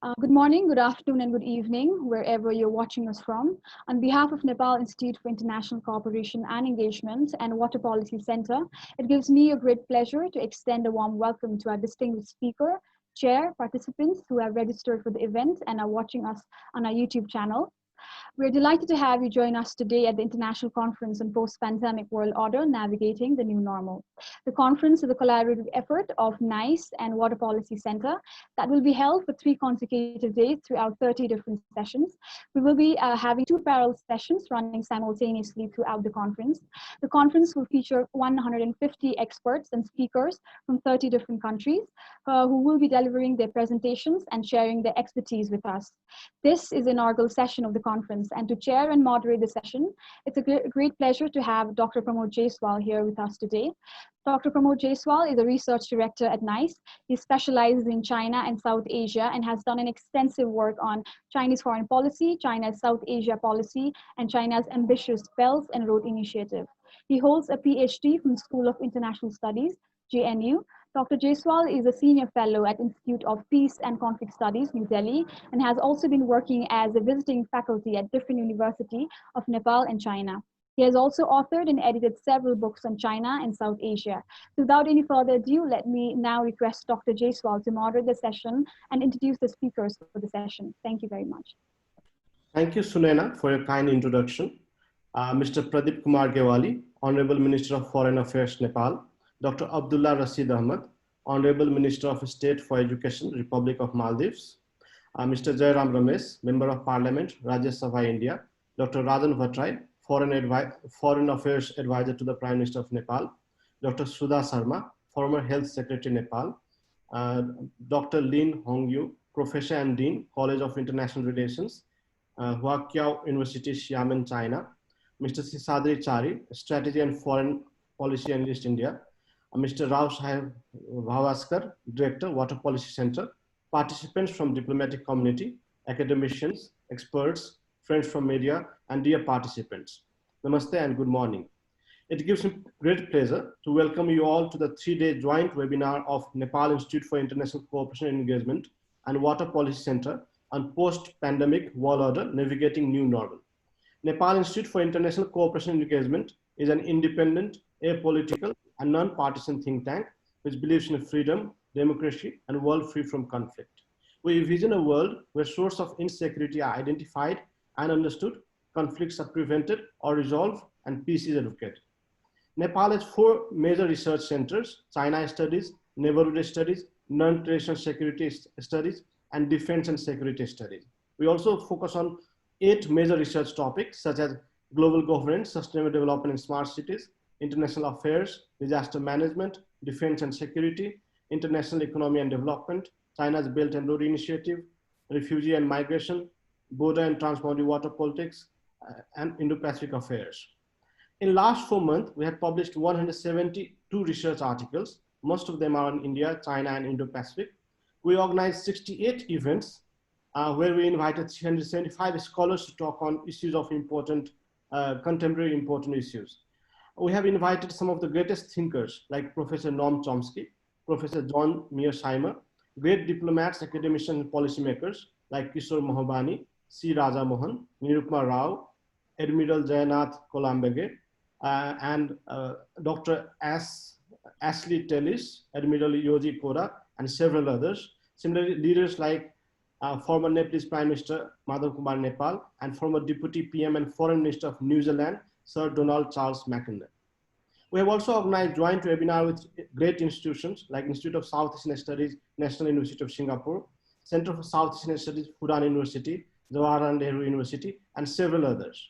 Good morning, good afternoon, and good evening, wherever you're watching us from. On behalf of Nepal Institute for International Cooperation and Engagement and Water Policy Center, it gives me a great pleasure to extend a warm welcome to our distinguished speaker, chair, participants who have registered for the event and are watching us on our YouTube channel. We're delighted to have you join us today at the International Conference on Post-Pandemic World Order, Navigating the New Normal. The conference is a collaborative effort of NICE and Water Policy Center that will be held for 3 consecutive days throughout 30 different sessions. We will be having 2 parallel sessions running simultaneously throughout the conference. The conference will feature 150 experts and speakers from 30 different countries who will be delivering their presentations and sharing their expertise with us. This is the inaugural session of the conference, and to chair and moderate the session, it's a great pleasure to have Dr. Pramod Jaiswal here with us today. Dr. Pramod Jaiswal is a research director at NICE. He specializes in China and South Asia and has done an extensive work on Chinese foreign policy, China's South Asia policy, and China's ambitious Belt and Road Initiative. He holds a PhD from School of International Studies, JNU. Dr. Jaiswal is a senior fellow at Institute of Peace and Conflict Studies, New Delhi, and has also been working as a visiting faculty at different universities of Nepal and China. He has also authored and edited several books on China and South Asia. So without any further ado, let me now request Dr. Jaiswal to moderate the session and introduce the speakers for the session. Thank you very much. Thank you, Sunena, for your kind introduction. Mr. Pradeep Kumar Gyawali, Honourable Minister of Foreign Affairs, Nepal. Dr. Abdulla Rasheed Ahmed, Honourable Minister of State for Education, Republic of Maldives. Mr. Jairam Ramesh, Member of Parliament, Rajyasabha, India. Dr. Rajan Bhattarai, Foreign Affairs Advisor to the Prime Minister of Nepal. Dr. Sudha Sharma, former Health Secretary, Nepal. Dr. Lin Hongyu, Professor and Dean, College of International Relations, HuaQiao University, Xiamen, China. Mr. Seshadri Chari, Strategy and Foreign Policy Analyst, India. Mr. Raosaheb, Bawaskar, Director, Water Policy Center. Participants from diplomatic community, academicians, experts, friends from media, and dear participants. Namaste and good morning. It gives me great pleasure to welcome you all to the 3-day joint webinar of Nepal Institute for International Cooperation and Engagement and Water Policy Center on Post-Pandemic World Order, Navigating New Normal. Nepal Institute for International Cooperation and Engagement is an independent, apolitical, and non-partisan think tank which believes in freedom, democracy, and a world free from conflict. We envision a world where sources of insecurity are identified and understood, conflicts are prevented or resolved, and peace is advocated. Nepal has 4 major research centers: China Studies, Neighborhood Studies, Non-Traditional Security Studies, and Defense and Security Studies. We also focus on 8 major research topics such as global governance, sustainable development in smart cities, international affairs, disaster management, defense and security, international economy and development, China's Belt and Road Initiative, refugee and migration, border and transboundary water politics, and Indo-Pacific affairs. In last 4 months, we have published 172 research articles. Most of them are in India, China, and Indo-Pacific. We organized 68 events where we invited 375 scholars to talk on issues of contemporary important issues. We have invited some of the greatest thinkers like Professor Noam Chomsky, Professor John Mearsheimer, great diplomats, academicians, and policymakers like Kishore Mahobani, C. Raja Mohan, Nirupma Rao, Admiral Jayanath Kolambege, and Dr. Ashley Tellis, Admiral Yoji Koda, and several others. Similarly, leaders like former Nepalese Prime Minister Madhav Kumar Nepal and former Deputy PM and Foreign Minister of New Zealand, Sir Donald Charles Mackinnon. We have also organized joint webinar with great institutions like Institute of South Asian Studies, National University of Singapore, Center for South Asian Studies, Fudan University, Jawaharlal Nehru University, and several others.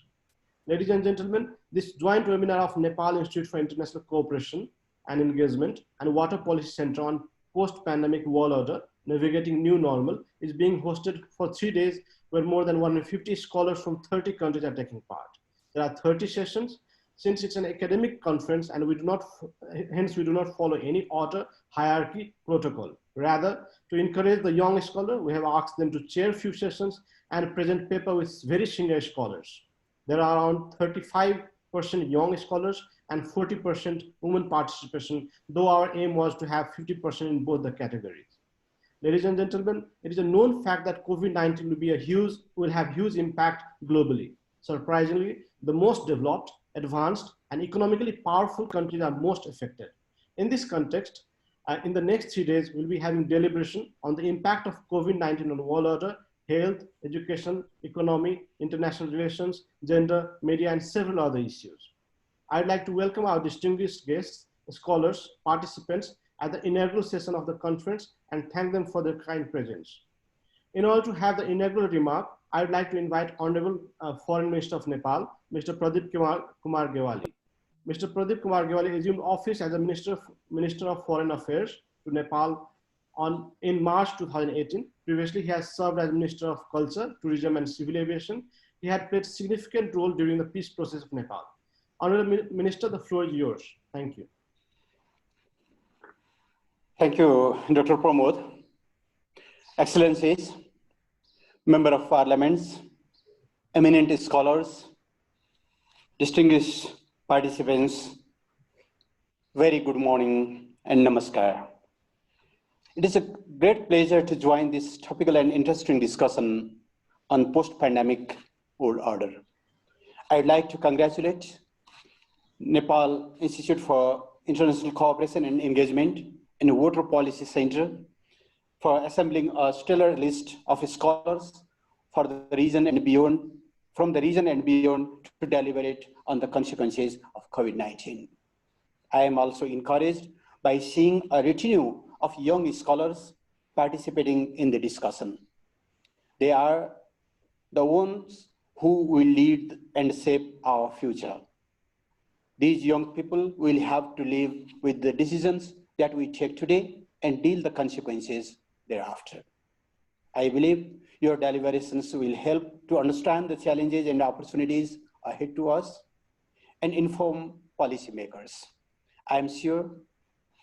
Ladies and gentlemen, this joint webinar of Nepal Institute for International Cooperation and Engagement and Water Policy Center on Post-Pandemic World Order, Navigating New Normal is being hosted for 3 days where more than 150 scholars from 30 countries are taking part. There are 30 sessions. Since it's an academic conference and we do not follow any order, hierarchy, protocol. Rather, to encourage the young scholar, we have asked them to chair few sessions and present paper with very senior scholars. There are around 35% young scholars and 40% women participation, though our aim was to have 50% in both the categories. Ladies and gentlemen, it is a known fact that COVID-19 will have huge impact globally. Surprisingly, the most developed, advanced, and economically powerful countries are most affected. In this context, in the next 3 days, we'll be having deliberation on the impact of COVID-19 on world order, health, education, economy, international relations, gender, media, and several other issues. I'd like to welcome our distinguished guests, scholars, participants at the inaugural session of the conference and thank them for their kind presence. In order to have the inaugural remark, I would like to invite Honourable Foreign Minister of Nepal, Mr. Pradeep Kumar Gyawali. Mr. Pradeep Kumar Gyawali assumed office as a Minister of Foreign Affairs to Nepal in March 2018. Previously, he has served as Minister of Culture, Tourism and Civil Aviation. He had played a significant role during the peace process of Nepal. Honourable Minister, the floor is yours. Thank you. Thank you, Dr. Pramod. Excellencies, Member of Parliaments, eminent scholars, distinguished participants, very good morning and namaskar. It is a great pleasure to join this topical and interesting discussion on post-pandemic world order. I'd like to congratulate Nepal Institute for International Cooperation and Engagement and Water Policy Center for assembling a stellar list of scholars for the region and beyond, from the region and beyond to deliberate on the consequences of COVID-19. I am also encouraged by seeing a retinue of young scholars participating in the discussion. They are the ones who will lead and shape our future. These young people will have to live with the decisions that we take today and deal the consequences thereafter. I believe your deliberations will help to understand the challenges and opportunities ahead to us and inform policymakers. I am sure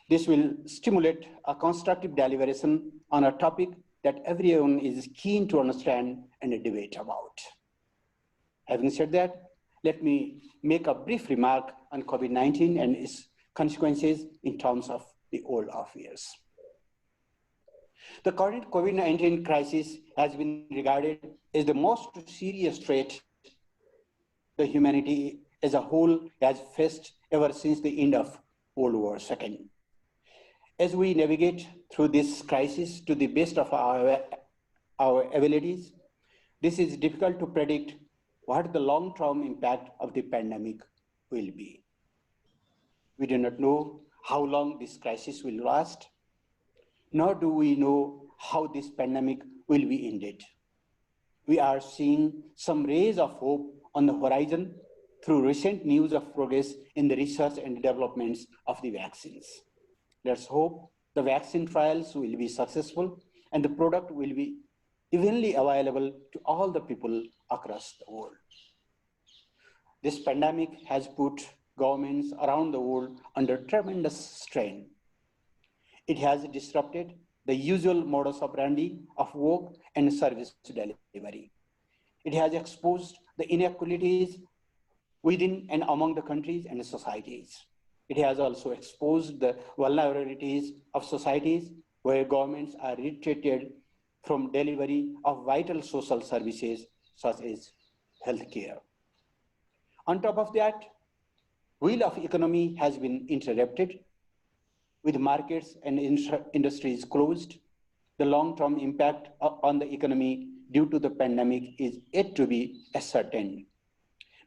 this will stimulate a constructive deliberation on a topic that everyone is keen to understand and debate about. Having said that, let me make a brief remark on COVID-19 and its consequences in terms of the old affairs. The current COVID-19 crisis has been regarded as the most serious threat the humanity as a whole has faced ever since the end of World War II. As we navigate through this crisis to the best of our abilities, this is difficult to predict what the long-term impact of the pandemic will be. We do not know how long this crisis will last, nor do we know how this pandemic will be ended. We are seeing some rays of hope on the horizon through recent news of progress in the research and developments of the vaccines. Let's hope the vaccine trials will be successful and the product will be evenly available to all the people across the world. This pandemic has put governments around the world under tremendous strain. It has disrupted the usual modus operandi of work and service delivery. It has exposed the inequalities within and among the countries and societies. It has also exposed the vulnerabilities of societies where governments are retreated from delivery of vital social services such as healthcare. On top of that, wheel of economy has been interrupted with markets and industries closed. The long-term impact on the economy due to the pandemic is yet to be ascertained.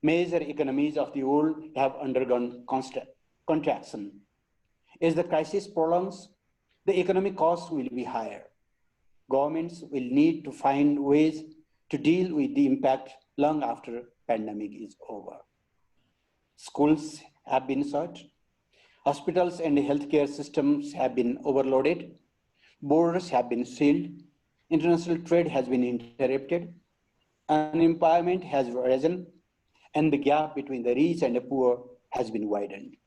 Major economies of the world have undergone contraction. As the crisis prolongs, the economic costs will be higher. Governments will need to find ways to deal with the impact long after pandemic is over. Schools have been shut. Hospitals and healthcare systems have been overloaded. Borders have been sealed. International trade has been interrupted. Unemployment has risen, and the gap between the rich and the poor has been widened.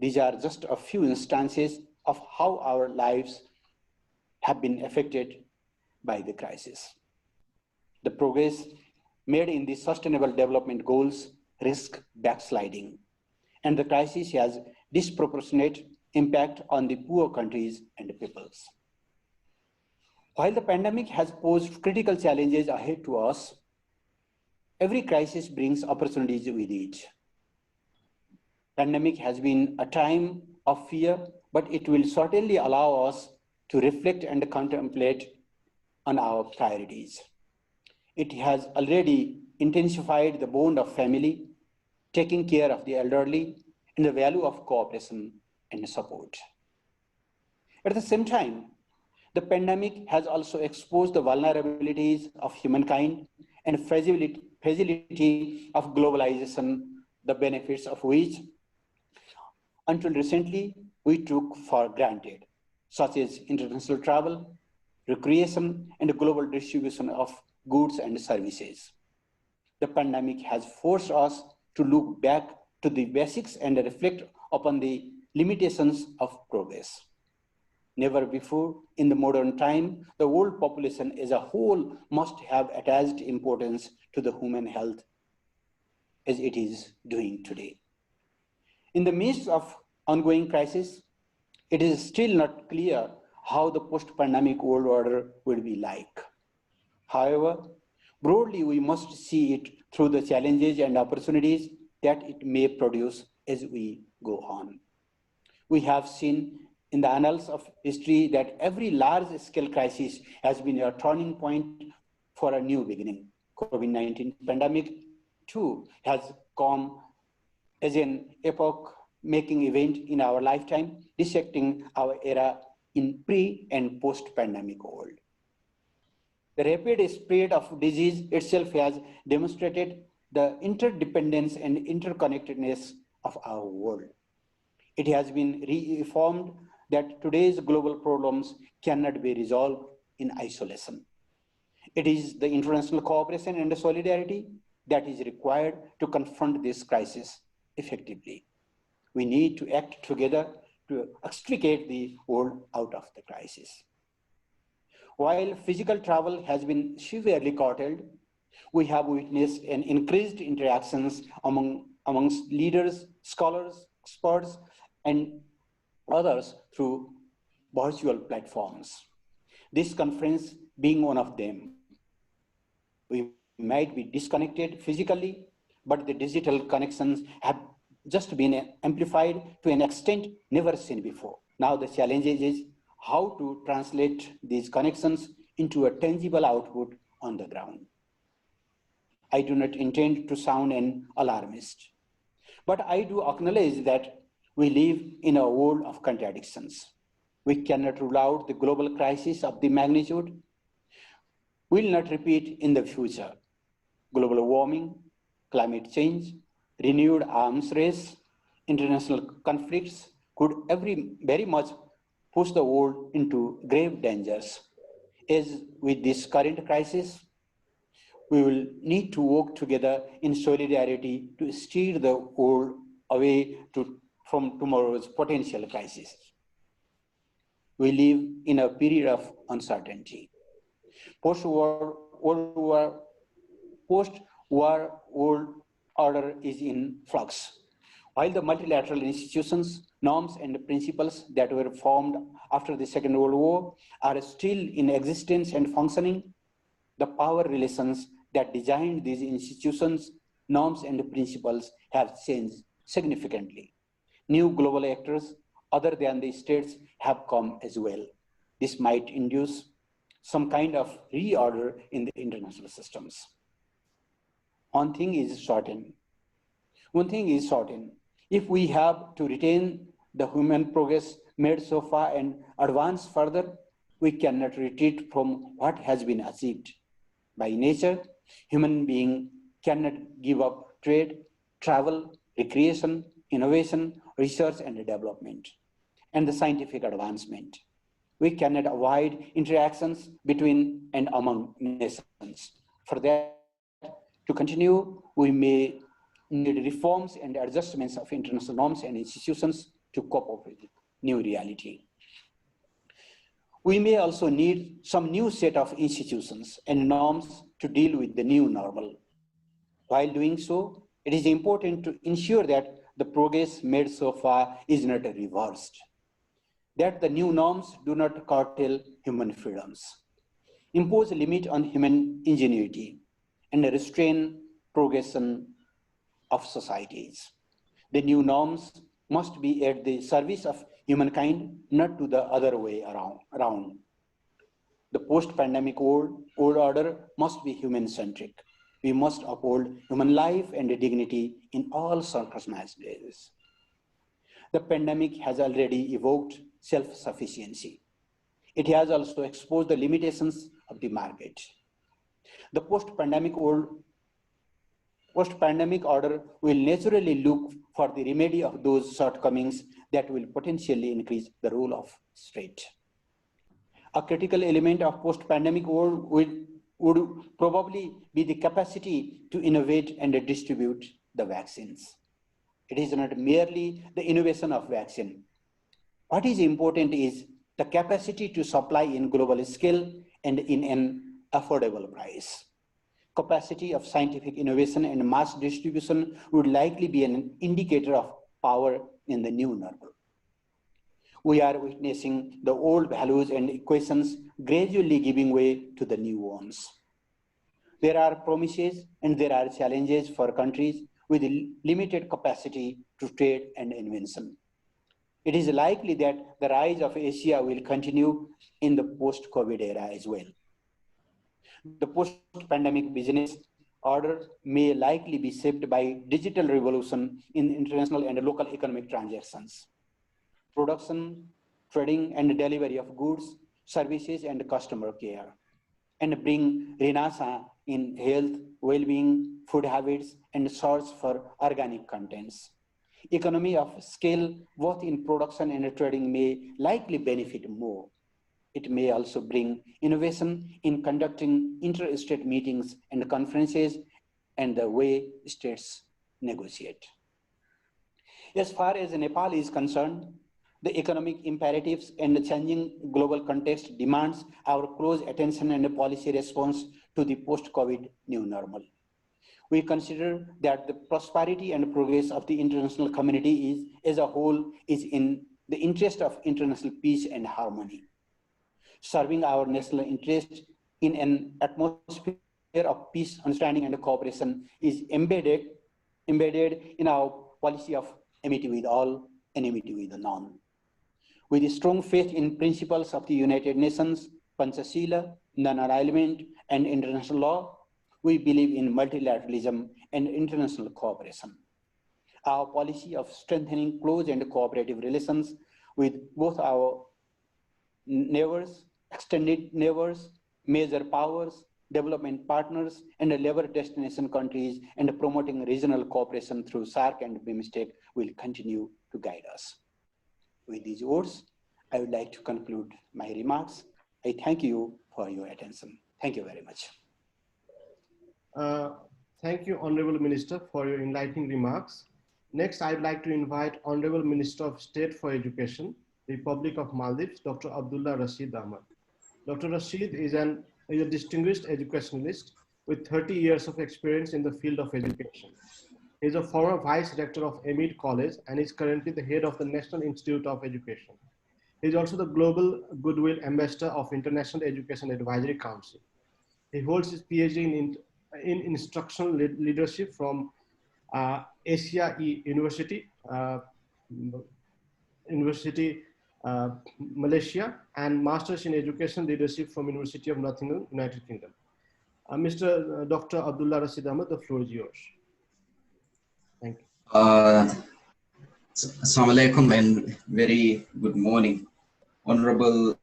These are just a few instances of how our lives have been affected by the crisis. The progress made in the Sustainable Development Goals risk backsliding, and the crisis has disproportionate impact on the poor countries and peoples. While the pandemic has posed critical challenges ahead to us, every crisis brings opportunities with it. Pandemic has been a time of fear, but it will certainly allow us to reflect and contemplate on our priorities. It has already intensified the bond of family, taking care of the elderly, and the value of cooperation and support. At the same time, the pandemic has also exposed the vulnerabilities of humankind and fragility of globalization, the benefits of which, until recently, we took for granted, such as international travel, recreation, and global distribution of goods and services. The pandemic has forced us to look back to the basics and reflect upon the limitations of progress. Never before in the modern time, the world population as a whole must have attached importance to the human health as it is doing today. In the midst of ongoing crisis, it is still not clear how the post-pandemic world order will be like. However, broadly, we must see it through the challenges and opportunities that it may produce as we go on. We have seen in the annals of history that every large-scale crisis has been a turning point for a new beginning. COVID-19 pandemic too has come as an epoch-making event in our lifetime, dissecting our era in pre- and post-pandemic world. The rapid spread of disease itself has demonstrated the interdependence and interconnectedness of our world. It has been reaffirmed that today's global problems cannot be resolved in isolation. It is the international cooperation and solidarity that is required to confront this crisis effectively. We need to act together to extricate the world out of the crisis. While physical travel has been severely curtailed, we have witnessed an increased interactions amongst leaders, scholars, experts, and others through virtual platforms. This conference being one of them. We might be disconnected physically, but the digital connections have just been amplified to an extent never seen before. Now the challenge is how to translate these connections into a tangible output on the ground. I do not intend to sound an alarmist, but I do acknowledge that we live in a world of contradictions. We cannot rule out the global crisis of the magnitude will not repeat in the future. Global warming, climate change, renewed arms race, international conflicts could very much push the world into grave dangers. As with this current crisis, we will need to work together in solidarity to steer the world away from tomorrow's potential crisis. We live in a period of uncertainty. Post-war world order is in flux. While the multilateral institutions, norms, and principles that were formed after the Second World War are still in existence and functioning, the power relations that designed these institutions, norms, and principles have changed significantly. New global actors other than the states have come as well. This might induce some kind of reorder in the international systems. One thing is certain. If we have to retain the human progress made so far and advance further, we cannot retreat from what has been achieved. By nature, human beings cannot give up trade, travel, recreation, innovation, research and development, and the scientific advancement. We cannot avoid interactions between and among nations. For that to continue, we may need reforms and adjustments of international norms and institutions to cope up with new reality. We may also need some new set of institutions and norms to deal with the new normal. While doing so, it is important to ensure that the progress made so far is not reversed, that the new norms do not curtail human freedoms. impose a limit on human ingenuity, and restrain progression of societies. The new norms must be at the service of humankind, not to the other way around. The post-pandemic world order must be human-centric. We must uphold human life and dignity in all circumstances. The pandemic has already evoked self-sufficiency. It has also exposed the limitations of the market. The post-pandemic order will naturally look for the remedy of those shortcomings that will potentially increase the role of state. A critical element of post-pandemic world would probably be the capacity to innovate and distribute the vaccines. It is not merely the innovation of vaccine. What is important is the capacity to supply in global scale and in an affordable price. Capacity of scientific innovation and mass distribution would likely be an indicator of power in the new normal. We are witnessing the old values and equations gradually giving way to the new ones. There are promises and there are challenges for countries with limited capacity to trade and invention. It is likely that the rise of Asia will continue in the post-COVID era as well. The post-pandemic business order may likely be shaped by digital revolution in international and local economic transactions. Production, trading, and delivery of goods, services, and customer care, and bring renaissance in health, well-being, food habits, and search for organic contents. Economy of scale, both in production and trading, may likely benefit more. It may also bring innovation in conducting inter-state meetings and conferences and the way states negotiate. As far as Nepal is concerned, the economic imperatives and the changing global context demands our close attention and policy response to the post-COVID new normal. We consider that the prosperity and progress of the international community as a whole is in the interest of international peace and harmony. Serving our national interest in an atmosphere of peace, understanding, and cooperation is embedded in our policy of amity with all, enmity with none. With a strong faith in principles of the United Nations, Panchashila, non-alignment, and international law, we believe in multilateralism and international cooperation. Our policy of strengthening close and cooperative relations with both our neighbors, extended neighbors, major powers, development partners, and labor destination countries, and promoting regional cooperation through SAARC and BIMSTEC will continue to guide us. With these words, I would like to conclude my remarks. I thank you for your attention. Thank you very much. Thank you, Honorable Minister, for your enlightening remarks. Next, I'd like to invite Honorable Minister of State for Education, Republic of Maldives, Dr. Abdulla Rasheed Ahmed. Dr. Rasheed is a distinguished educationalist with 30 years of experience in the field of education. He is a former Vice Rector of Ahmed College and is currently the head of the National Institute of Education. He is also the Global Goodwill Ambassador of International Education Advisory Council. He holds his PhD in Instructional Leadership from Asia University, Malaysia, and Masters in Education Leadership from University of Nottingham, United Kingdom. Dr. Abdulla Rasheed Ahmed, the floor is yours. Thank you. Assalamu alaikum and very good morning. Honourable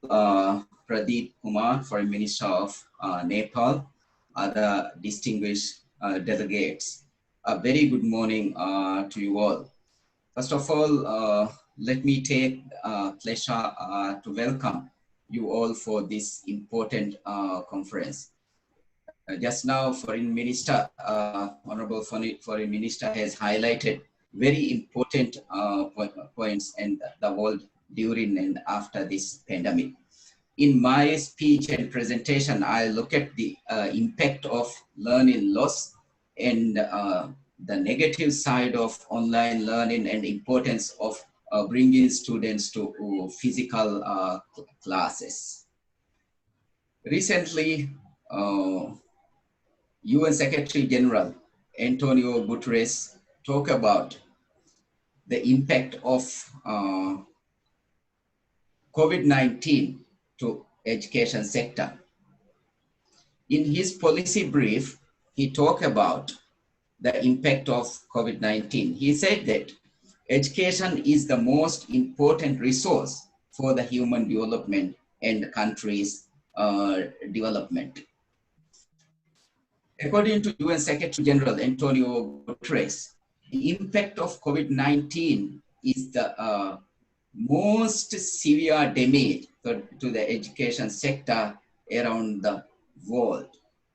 Pradeep Kumar, Foreign Minister of Nepal, other distinguished delegates. A very good morning to you all. First of all, let me take pleasure to welcome you all for this important conference. Just now, Foreign Minister, Honourable Foreign Minister has highlighted very important points in the world during and after this pandemic. In my speech and presentation, I look at the impact of learning loss and the negative side of online learning and importance of bringing students to physical classes. Recently, UN Secretary General Antonio Guterres talked about the impact of COVID-19 to education sector. In his policy brief, he talked about the impact of COVID-19. He said that education is the most important resource for the human development and the country's development. According to UN Secretary General Antonio Guterres, the impact of COVID-19 is the most severe damage to the education sector around the world.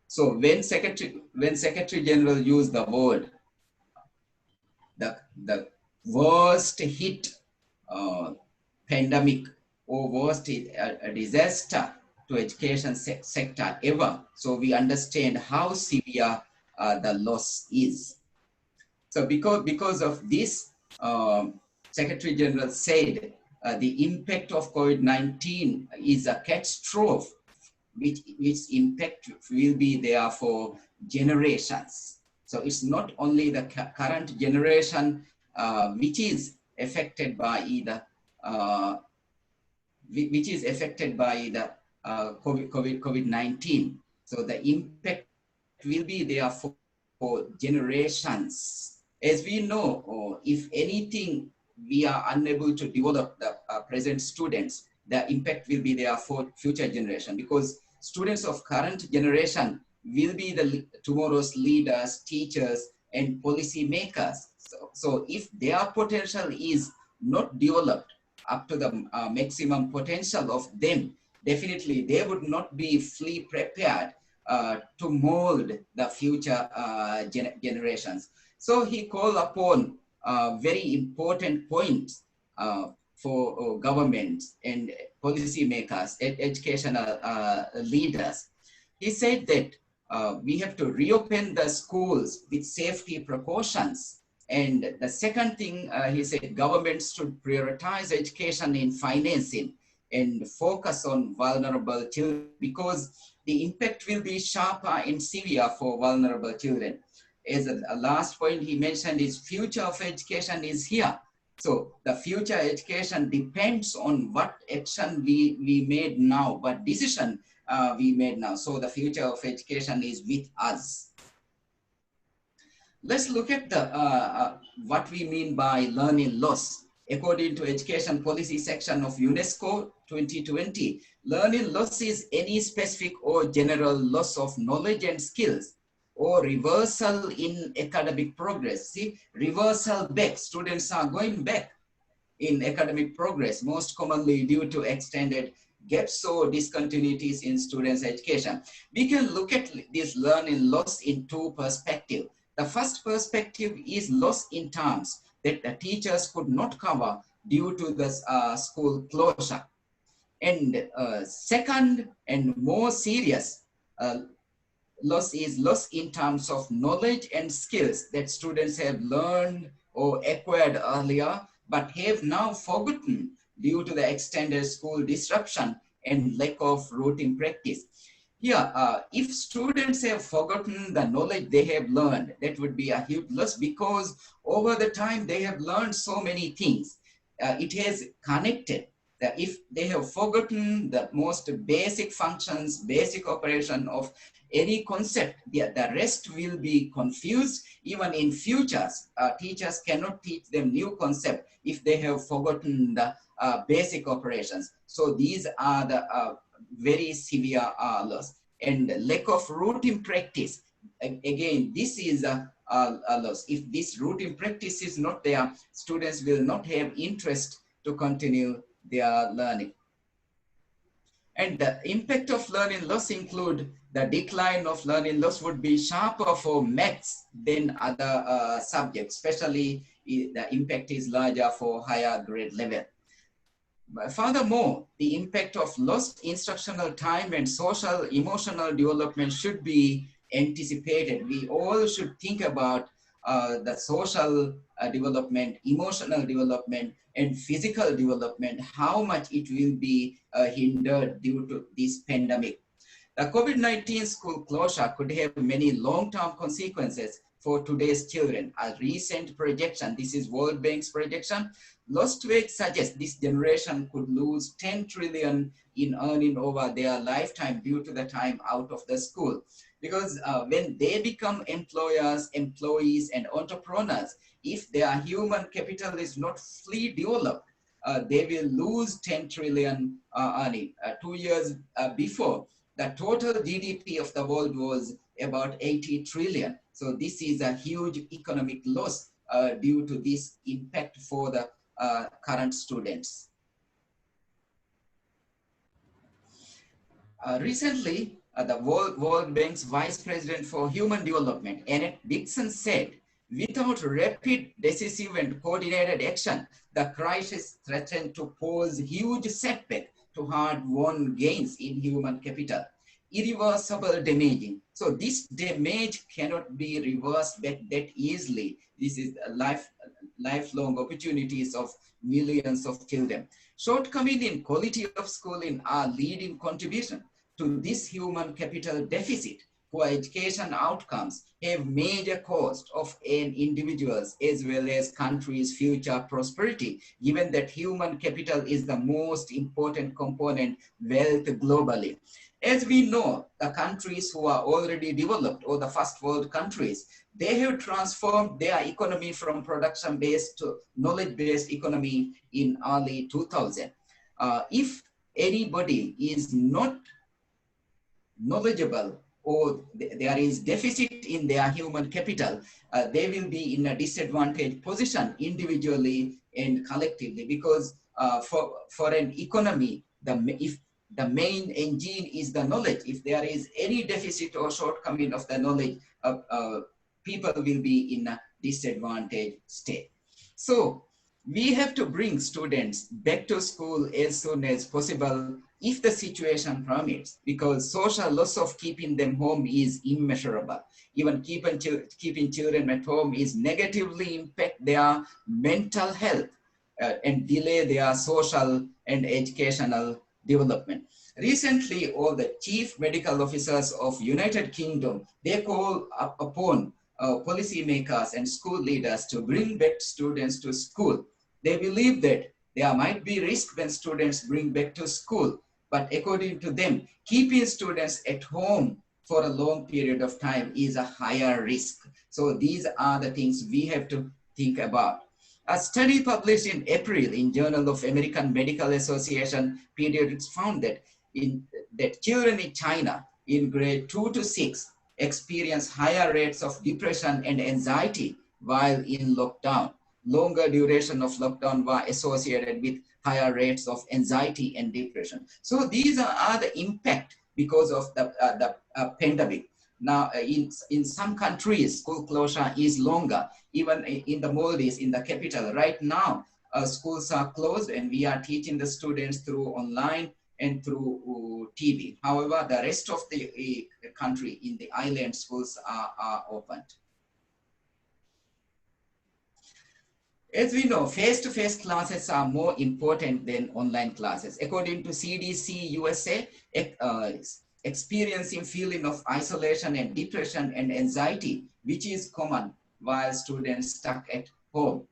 So when Secretary General used the word, the worst hit pandemic or worst hit a disaster to education sector ever, so we understand how severe the loss is. So because of this, Secretary General said the impact of COVID-19 is a catastrophe, which impact will be there for generations. So it's not only the current generation which is affected by the COVID-19. So the impact will be there for generations. As we know, if anything, we are unable to develop the present students, the impact will be there for future generation, because students of current generation will be the tomorrow's leaders, teachers, and policy makers. So if their potential is not developed up to the maximum potential of them, definitely they would not be fully prepared to mold the future generations. So he called upon very important points for governments and policymakers, educational leaders. He said that we have to reopen the schools with safety precautions. And the second thing, he said, governments should prioritize education in financing and focus on vulnerable children, because the impact will be sharper and severe for vulnerable children. As a last point he mentioned is future of education is here. So the future education depends on what action we made now, what decision we made now. So the future of education is with us. Let's look at the what we mean by learning loss. According to Education Policy section of UNESCO 2020, learning loss is any specific or general loss of knowledge and skills, or reversal in academic progress. See, reversal back, students are going back in academic progress, most commonly due to extended gaps or discontinuities in students' education. We can look at this learning loss in two perspectives. The first perspective is loss in terms that the teachers could not cover due to the school closure. And second and more serious loss is loss in terms of knowledge and skills that students have learned or acquired earlier, but have now forgotten due to the extended school disruption and lack of routine practice. Here, if students have forgotten the knowledge they have learned, that would be a huge loss, because over the time they have learned so many things. It has connected. That if they have forgotten the most basic functions, basic operation of any concept, the rest will be confused. Even in futures, teachers cannot teach them new concept if they have forgotten the basic operations. So these are the very severe loss. And lack of routine practice, again, this is a loss. If this routine practice is not there, students will not have interest to continue their learning. And the impact of learning loss include the decline of learning loss would be sharper for maths than other subjects, especially the impact is larger for higher grade level. But furthermore, the impact of lost instructional time and social emotional development should be anticipated. We all should think about the social development, emotional development, and physical development, how much it will be hindered due to this pandemic. The COVID-19 school closure could have many long-term consequences for today's children. A recent projection, this is World Bank's projection, lost wage suggests this generation could lose 10 trillion in earning over their lifetime due to the time out of the school. Because when they become employers, employees, and entrepreneurs, if their human capital is not fully developed, they will lose 10 trillion earning. 2 years before, the total GDP of the world was about 80 trillion. So this is a huge economic loss due to this impact for the current students. Recently, the World Bank's Vice President for Human Development, Annette Dixon, said, without rapid, decisive, and coordinated action, the crisis threatened to pose huge setback to hard-won gains in human capital, irreversible damaging. So this damage cannot be reversed that easily. This is lifelong opportunities of millions of children. Shortcoming in quality of schooling are leading contribution to this human capital deficit. Poor education outcomes have major cost of an individual's as well as country's future prosperity, given that human capital is the most important component wealth globally. As we know, the countries who are already developed, or the first world countries, they have transformed their economy from production-based to knowledge-based economy in early 2000. If anybody is not knowledgeable or there is deficit in their human capital, they will be in a disadvantaged position individually and collectively, because for an economy, if the main engine is the knowledge, if there is any deficit or shortcoming of the knowledge, people will be in a disadvantaged state. So we have to bring students back to school as soon as possible if the situation permits, because social loss of keeping them home is immeasurable. Even keeping children at home is negatively impact their mental health and delay their social and educational development. Recently, all the chief medical officers of United Kingdom, they call upon policymakers and school leaders to bring back students to school. They believe that there might be risk when students bring back to school, but according to them, keeping students at home for a long period of time is a higher risk. So these are the things we have to think about. A study published in April in Journal of American Medical Association Pediatrics found that children in China in grade 2 to 6 experience higher rates of depression and anxiety while in lockdown. Longer duration of lockdown were associated with higher rates of anxiety and depression. So these are the impact because of the pandemic. Now, in some countries, school closure is longer. Even in the Maldives, in the capital, right now, schools are closed and we are teaching the students through online and through TV. However, the rest of the country in the island schools are opened. As we know, face-to-face classes are more important than online classes. According to CDC USA, experiencing feeling of isolation and depression and anxiety, which is common while students stuck at home.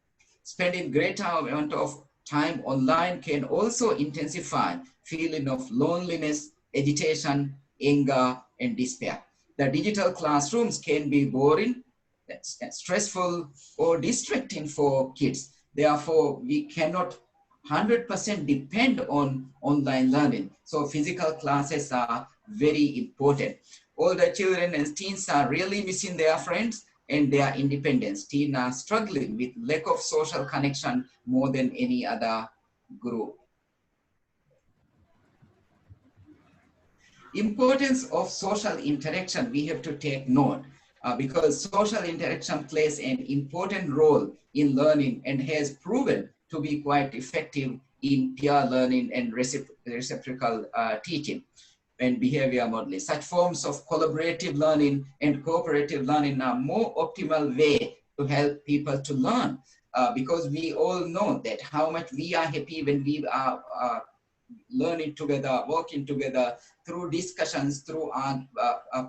Spending greater amount of time online can also intensify feeling of loneliness, agitation, anger, and despair. The digital classrooms can be boring, stressful, or distracting for kids. Therefore, we cannot 100% depend on online learning. So physical classes are very important. Older children and teens are really missing their friends and their independence. Teens are struggling with lack of social connection more than any other group. Importance of social interaction, we have to take note because social interaction plays an important role in learning and has proven to be quite effective in peer learning and reciprocal teaching and behavior modeling. Such forms of collaborative learning and cooperative learning are more optimal way to help people to learn because we all know that how much we are happy when we are learning together, working together through discussions, through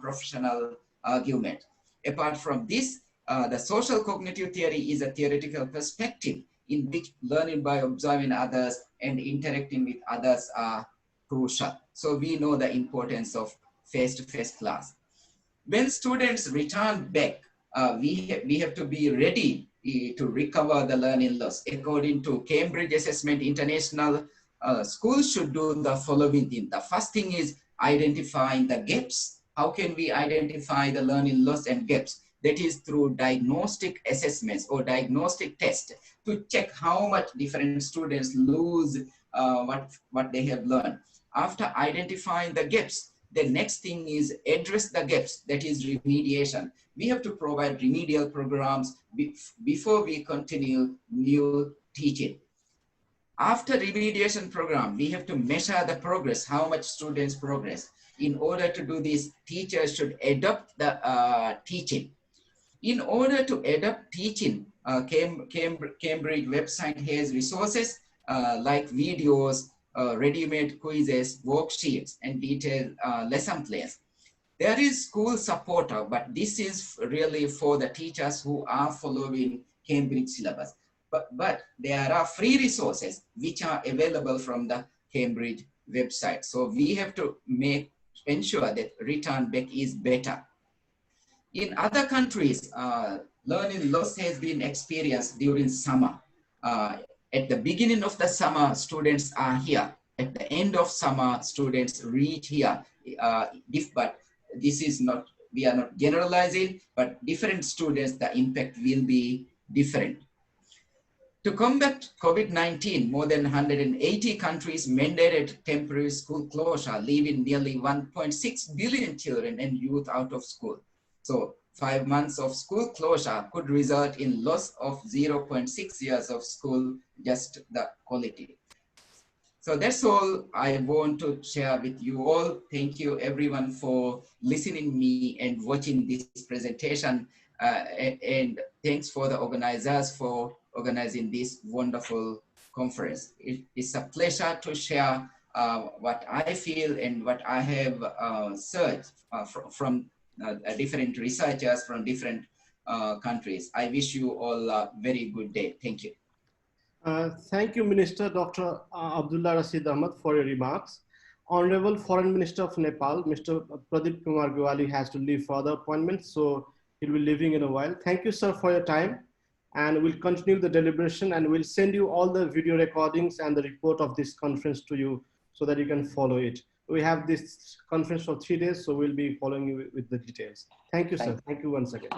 professional argument. Apart from this, the social cognitive theory is a theoretical perspective in which learning by observing others and interacting with others are crucial. So we know the importance of face-to-face class. When students return back, we have to be ready to recover the learning loss. According to Cambridge Assessment International, schools should do the following thing. The first thing is identifying the gaps. How can we identify the learning loss and gaps? That is through diagnostic assessments or diagnostic tests to check how much different students lose what they have learned. After identifying the gaps, the next thing is address the gaps, that is remediation. We have to provide remedial programs before we continue new teaching. After remediation program, we have to measure the progress, how much students progress. In order to do this, teachers should adopt the teaching. In order to adapt teaching, Cambridge website has resources like videos, ready-made quizzes, worksheets, and detailed lesson plans. There is school supporter, but this is really for the teachers who are following Cambridge syllabus. But there are free resources which are available from the Cambridge website. So we have to ensure that return back is better. In other countries, learning loss has been experienced during summer. At the beginning of the summer, students are here. At the end of summer, students reach here. But this is not, we are not generalizing, but different students, the impact will be different. To combat COVID-19, more than 180 countries mandated temporary school closure, leaving nearly 1.6 billion children and youth out of school. So 5 months of school closure could result in loss of 0.6 years of school, just the quality. So that's all I want to share with you all. Thank you everyone for listening me and watching this presentation. And thanks for the organizers for organizing this wonderful conference. It's a pleasure to share what I feel and what I have searched from different researchers from different countries. I wish you all a very good day. Thank you. Thank you, Minister Dr. Abdulla Rasheed Ahmed, for your remarks. Honorable Foreign Minister of Nepal, Mr. Pradeep Kumar Gyawali, has to leave for other appointments, so he'll be leaving in a while. Thank you, sir, for your time. And we'll continue the deliberation, and we'll send you all the video recordings and the report of this conference to you so that you can follow it. We have this conference for 3 days, so we'll be following you with the details. Thank you, sir. Thank you once again.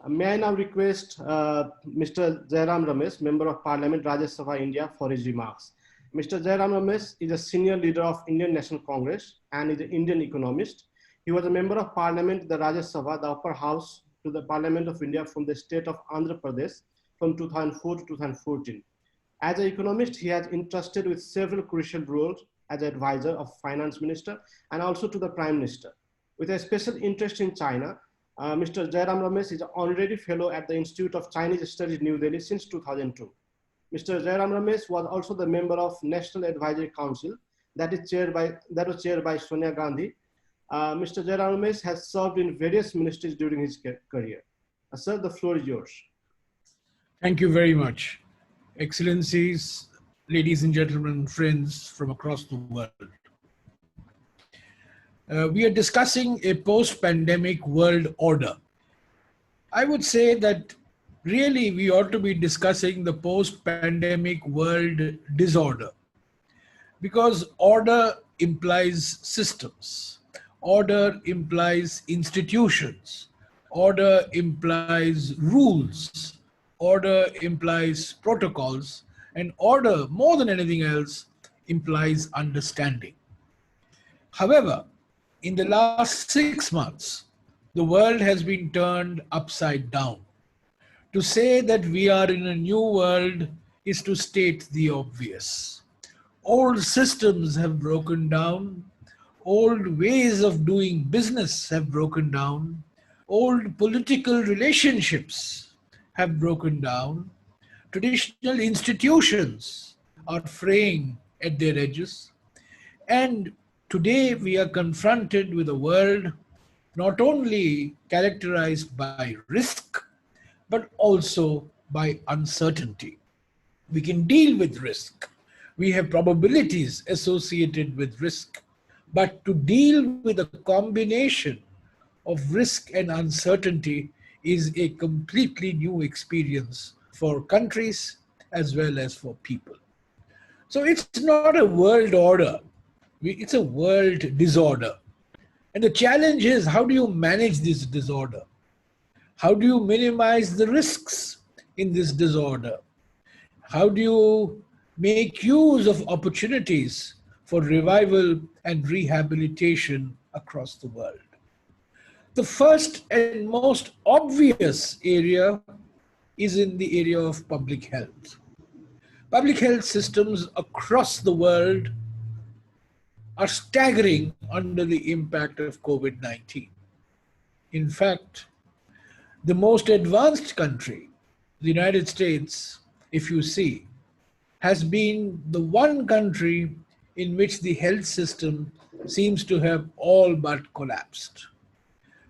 May I now request Mr. Jairam Ramesh, Member of Parliament, Rajyasabha, India, for his remarks. Mr. Jairam Ramesh is a senior leader of Indian National Congress and is an Indian economist. He was a Member of Parliament, the Rajyasabha, the upper house to the Parliament of India from the state of Andhra Pradesh from 2004 to 2014. As an economist, he has entrusted with several crucial roles as an advisor of Finance Minister and also to the Prime Minister. With a special interest in China, Mr. Jairam Ramesh is an honorary fellow at the Institute of Chinese Studies, New Delhi since 2002. Mr. Jairam Ramesh was also the member of National Advisory Council that was chaired by Sonia Gandhi. Mr. Jairam Ramesh has served in various ministries during his career. Sir, the floor is yours. Thank you very much. Excellencies, ladies and gentlemen, friends from across the world. We are discussing a post-pandemic world order. I would say that really we ought to be discussing the post-pandemic world disorder, because order implies systems, order implies institutions, order implies rules, order implies protocols, and order, more than anything else, implies understanding. However, in the last 6 months, the world has been turned upside down. To say that we are in a new world is to state the obvious. Old systems have broken down. Old ways of doing business have broken down. Old political relationships have broken down. Traditional institutions are fraying at their edges. And today we are confronted with a world not only characterized by risk, but also by uncertainty. We can deal with risk. We have probabilities associated with risk. But to deal with a combination of risk and uncertainty is a completely new experience for countries as well as for people. So it's not a world order, it's a world disorder. And the challenge is, how do you manage this disorder? How do you minimize the risks in this disorder? How do you make use of opportunities for revival and rehabilitation across the world? The first and most obvious area is in the area of public health. Public health systems across the world are staggering under the impact of COVID-19. In fact, the most advanced country, the United States, if you see, has been the one country in which the health system seems to have all but collapsed.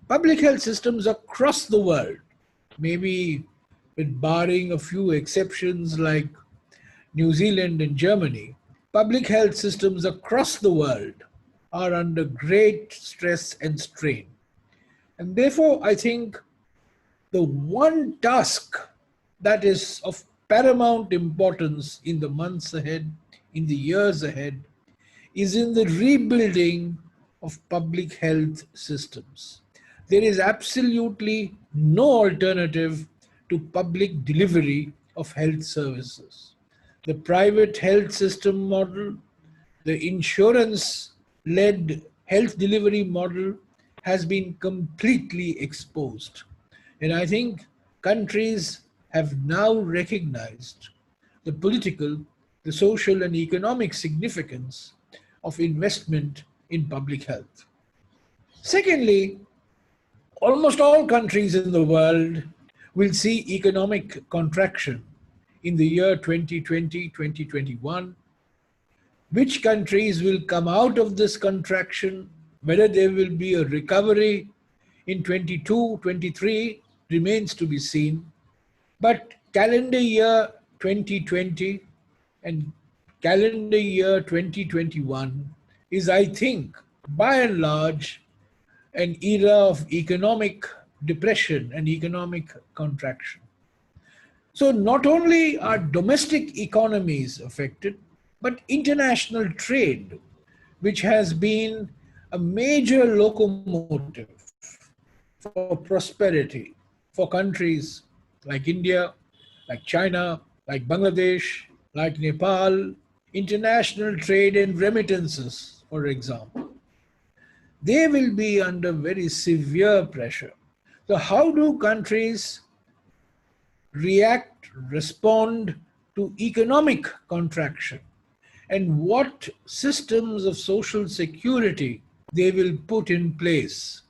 Public health systems across the world, maybe with barring a few exceptions like New Zealand and Germany, public health systems across the world are under great stress and strain. And therefore, I think the one task that is of paramount importance in the months ahead, in the years ahead, is in the rebuilding of public health systems. There is absolutely no alternative to public delivery of health services. The private health system model, the insurance-led health delivery model has been completely exposed. And I think countries have now recognized the political, the social and economic significance of investment in public health. Secondly, almost all countries in the world will see economic contraction in the year 2020, 2021. Which countries will come out of this contraction, whether there will be a recovery in 22, 23 remains to be seen. But calendar year 2020 and calendar year 2021 is, I think, by and large, an era of economic depression and economic contraction. So not only are domestic economies affected, but international trade, which has been a major locomotive for prosperity for countries like India, like China, like Bangladesh, like Nepal, international trade and remittances, for example, they will be under very severe pressure. So how do countries react, respond to economic contraction? And what systems of social security they will put in place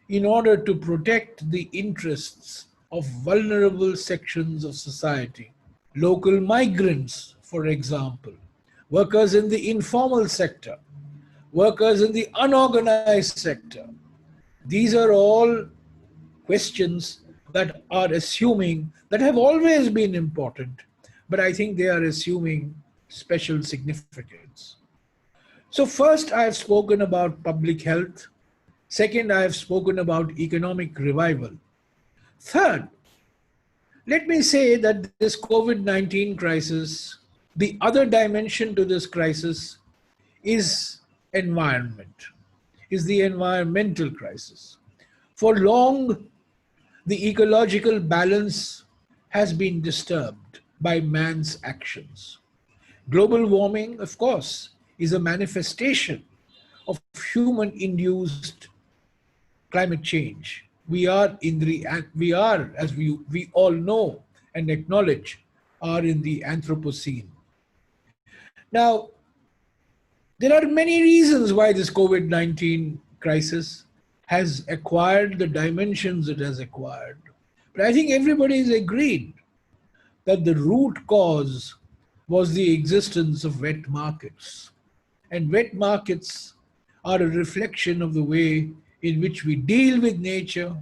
in order to protect the interests of vulnerable sections of society. Local migrants, for example, workers in the informal sector, workers in the unorganized sector. These are all questions that are assuming, that have always been important, but I think they are assuming special significance. So first, I have spoken about public health. Second, I have spoken about economic revival. Third, let me say that this COVID-19 crisis, the other dimension to this crisis is environment, is the environmental crisis. For long, the ecological balance has been disturbed by man's actions. Global warming, of course, is a manifestation of human-induced climate change. We are, as we all know and acknowledge, are in the Anthropocene. Now, there are many reasons why this COVID-19 crisis has acquired the dimensions it has acquired. But I think everybody is agreed that the root cause was the existence of wet markets. And wet markets are a reflection of the way in which we deal with nature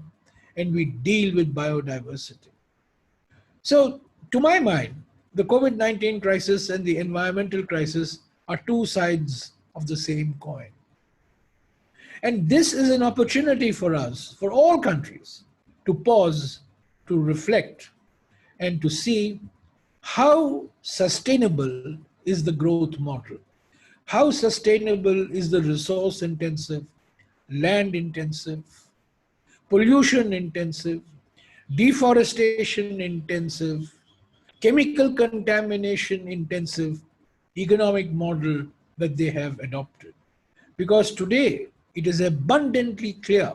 and we deal with biodiversity. So, to my mind, the COVID-19 crisis and the environmental crisis are two sides of the same coin. And this is an opportunity for us, for all countries, to pause, to reflect, and to see how sustainable is the growth model. How sustainable is the resource intensive, land intensive, pollution intensive, deforestation intensive, chemical contamination intensive economic model that they have adopted. Because today it is abundantly clear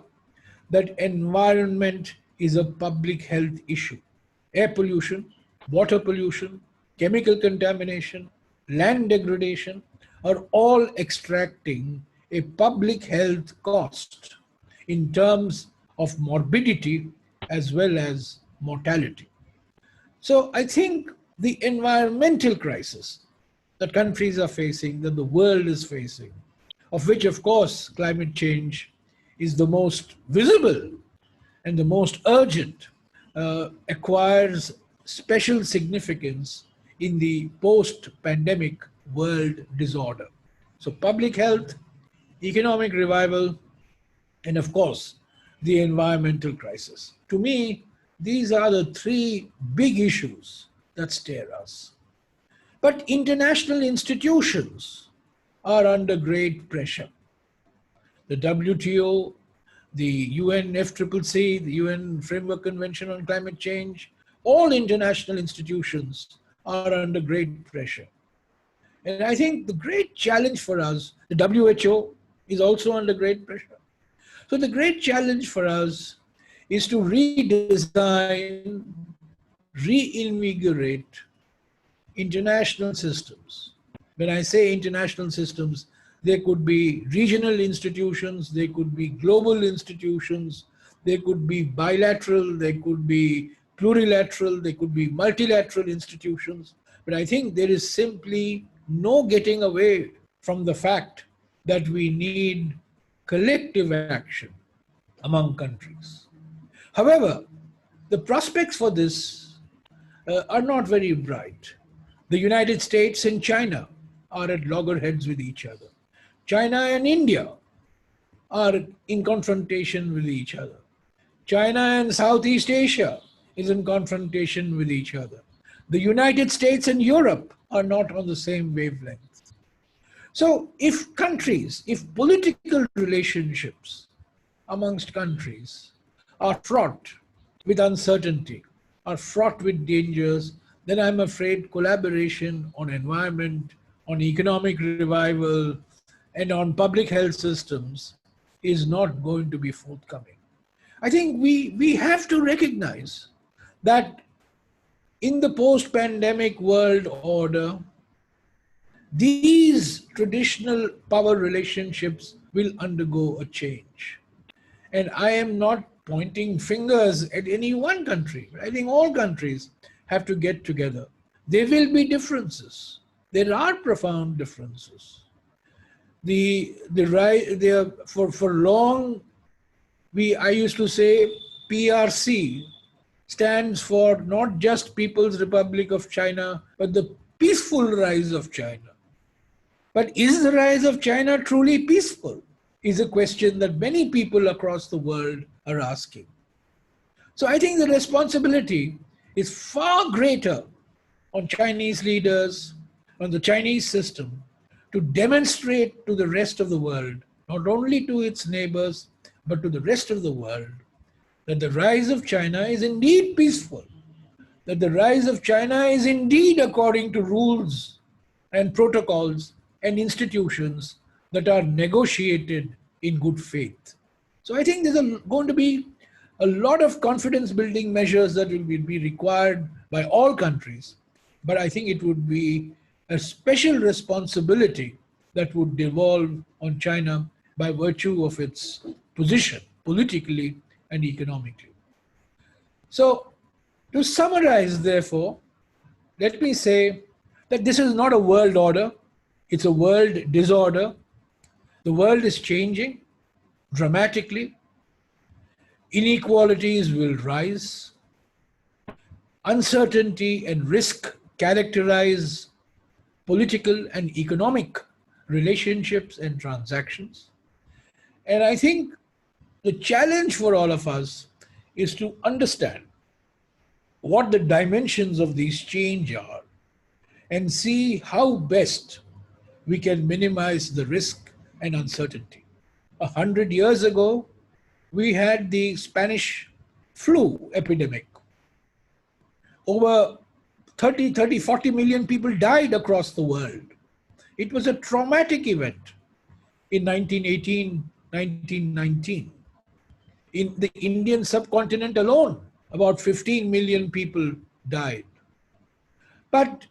that environment is a public health issue. Air pollution, water pollution, chemical contamination, land degradation are all extracting a public health cost in terms of morbidity as well as mortality. So I think the environmental crisis that countries are facing, that the world is facing, of which of course climate change is the most visible and the most urgent, acquires special significance in the post-pandemic world disorder. So public health, economic revival, and of course, the environmental crisis. To me, these are the three big issues that stare us. But international institutions are under great pressure. The WTO, the UNFCCC, the UN Framework Convention on Climate Change, all international institutions are under great pressure. And I think the great challenge for us, the WHO is also under great pressure. So the great challenge for us is to redesign, reinvigorate international systems. When I say international systems, they could be regional institutions, they could be global institutions, they could be bilateral, they could be plurilateral, they could be multilateral institutions. But I think there is simply no getting away from the fact that we need collective action among countries. However, the prospects for this are not very bright. The United States and China are at loggerheads with each other. China and India are in confrontation with each other. China and Southeast Asia is in confrontation with each other. The United States and Europe are not on the same wavelength. So if countries, if political relationships amongst countries are fraught with uncertainty, are fraught with dangers, then I'm afraid collaboration on environment, on economic revival, and on public health systems is not going to be forthcoming. I think we have to recognize that in the post-pandemic world order, these traditional power relationships will undergo a change. And I am not pointing fingers at any one country, but I think all countries have to get together. There will be differences. There are profound differences. For long, I used to say PRC stands for not just People's Republic of China, but the peaceful rise of China. But is the rise of China truly peaceful? Is a question that many people across the world are asking. So I think the responsibility is far greater on Chinese leaders, on the Chinese system, to demonstrate to the rest of the world, not only to its neighbors, but to the rest of the world, that the rise of China is indeed peaceful, that the rise of China is indeed according to rules and protocols and institutions that are negotiated in good faith. So I think there's going to be a lot of confidence building measures that will be required by all countries, but I think it would be a special responsibility that would devolve on China by virtue of its position politically and economically. So to summarize, therefore, let me say that this is not a world order, it's a world disorder. The world is changing dramatically. Inequalities will rise. Uncertainty and risk characterize political and economic relationships and transactions. And I think the challenge for all of us is to understand what the dimensions of these change are and see how best we can minimize the risk and uncertainty. 100 years ago, we had the Spanish flu epidemic. Over 40 million people died across the world. It was a traumatic event in 1918, 1919. In the Indian subcontinent alone, about 15 million people died. But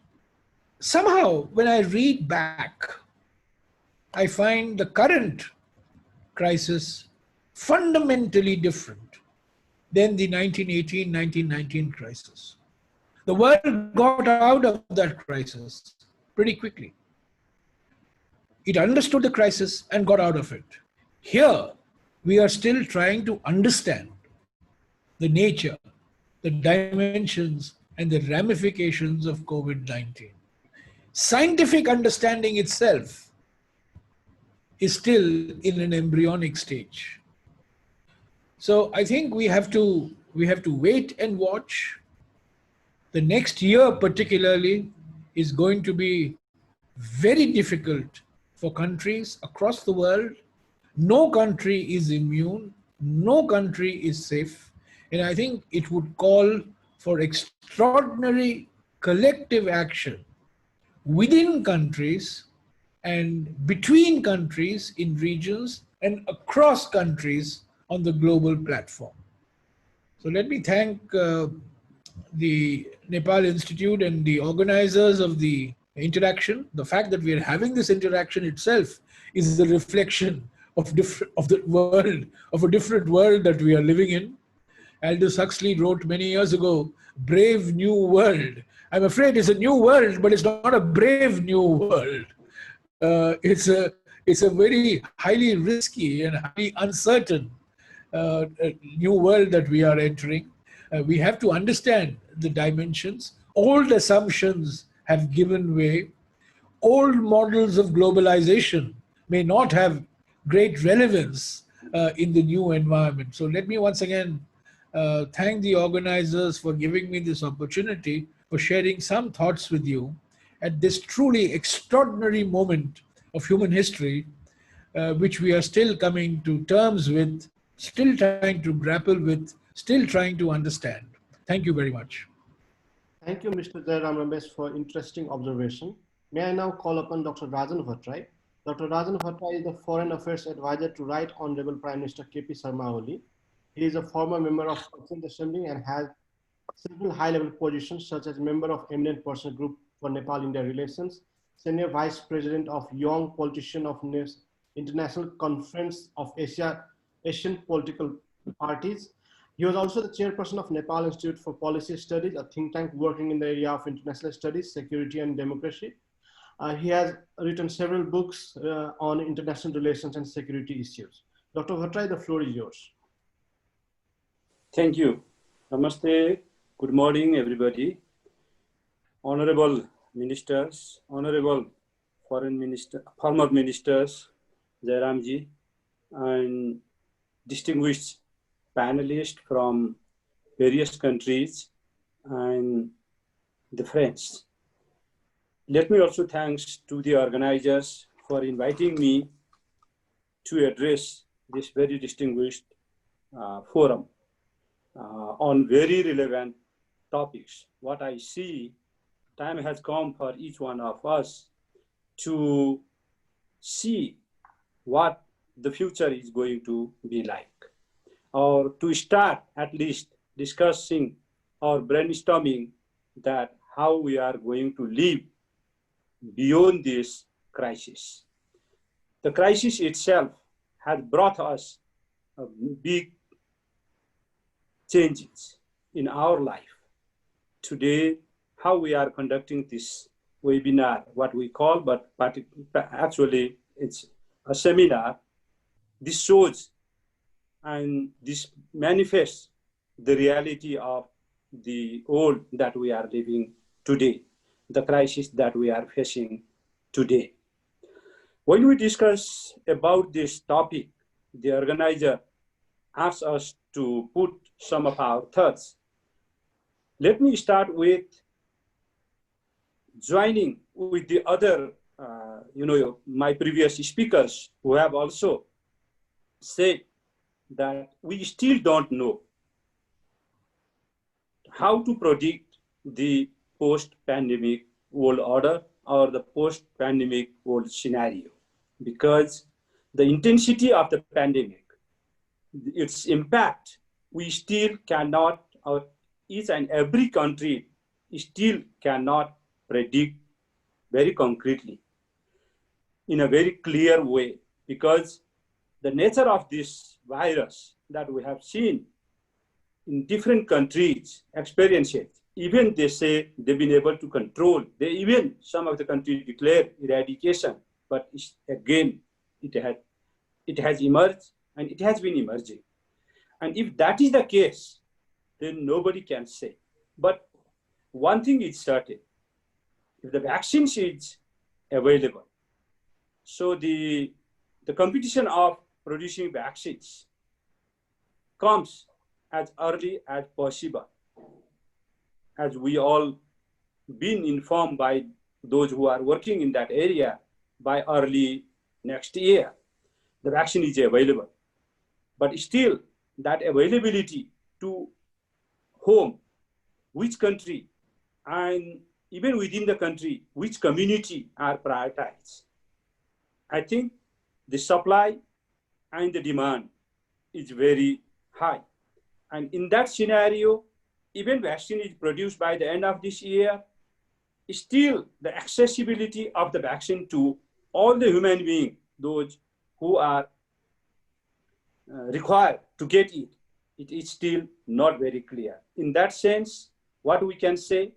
somehow, when I read back, I find the current crisis fundamentally different than the 1918, 1919 crisis. The world got out of that crisis pretty quickly. It understood the crisis and got out of it. Here, we are still trying to understand the nature, the dimensions, and the ramifications of COVID-19. Scientific understanding itself is still in an embryonic stage. So I think we have to wait and watch. The next year particularly is going to be very difficult for countries across the world. No country is immune, no country is safe, and I think it would call for extraordinary collective action within countries and between countries in regions and across countries on the global platform. So let me thank the Nepal Institute and the organizers of the interaction. The fact that we are having this interaction itself is a reflection of the world, of a different world that we are living in. Aldous Huxley wrote many years ago, "Brave New World." I'm afraid it's a new world, but it's not a brave new world. It's a very highly risky and highly uncertain new world that we are entering. We have to understand the dimensions. Old assumptions have given way. Old models of globalization may not have great relevance in the new environment. So let me once again thank the organizers for giving me this opportunity for sharing some thoughts with you at this truly extraordinary moment of human history, which we are still coming to terms with, still trying to grapple with, still trying to understand. Thank you very much. Thank you, Mr. Jairam Ramesh, for interesting observation. May I now call upon Dr. Rajan Bhattarai. Dr. Rajan Bhattarai is the Foreign Affairs Advisor to Right Honourable Prime Minister KP Sharma Oli. He is a former member of Constituent Assembly and has several high-level positions such as member of Eminent Person Group for Nepal-India Relations, Senior Vice President of Young Politician of International Conference of Asian Political Parties. He was also the chairperson of Nepal Institute for Policy Studies, a think tank working in the area of international studies, security, and democracy. He has written several books on international relations and security issues. Dr. Bhattarai, the floor is yours. Thank you. Namaste. Good morning, everybody. Honorable ministers, honorable former ministers, Jairamji, and distinguished panelists from various countries and the friends. Let me also thanks to the organizers for inviting me to address this very distinguished forum on very relevant topics. What I see, time has come for each one of us to see what the future is going to be like, or to start at least discussing or brainstorming that how we are going to live beyond this crisis. The crisis itself has brought us big changes in our life. Today, how we are conducting this webinar, what we call, but actually it's a seminar. This shows and this manifests the reality of the world that we are living today, the crisis that we are facing today. When we discuss about this topic, the organizer asked us to put some of our thoughts. Let me start with joining with the other, my previous speakers who have also said that we still don't know how to predict the post-pandemic world order or the post-pandemic world scenario, because the intensity of the pandemic, its impact, we still cannot, or each and every country still cannot predict very concretely in a very clear way, because the nature of this virus that we have seen in different countries experiences, even they say they've been able to control, some of the countries declare eradication, but again, it has emerged and it has been emerging. And if that is the case, then nobody can say. But one thing is certain, if the vaccine is available, so the competition of producing vaccines comes as early as possible. As we all been informed by those who are working in that area, by early next year, the vaccine is available. But still, that availability to whom, which country, and even within the country, which community are prioritized. I think the supply and the demand is very high. And in that scenario, even vaccine is produced by the end of this year, still the accessibility of the vaccine to all the human beings, those who are required to get it, it is still not very clear. In that sense, what we can say,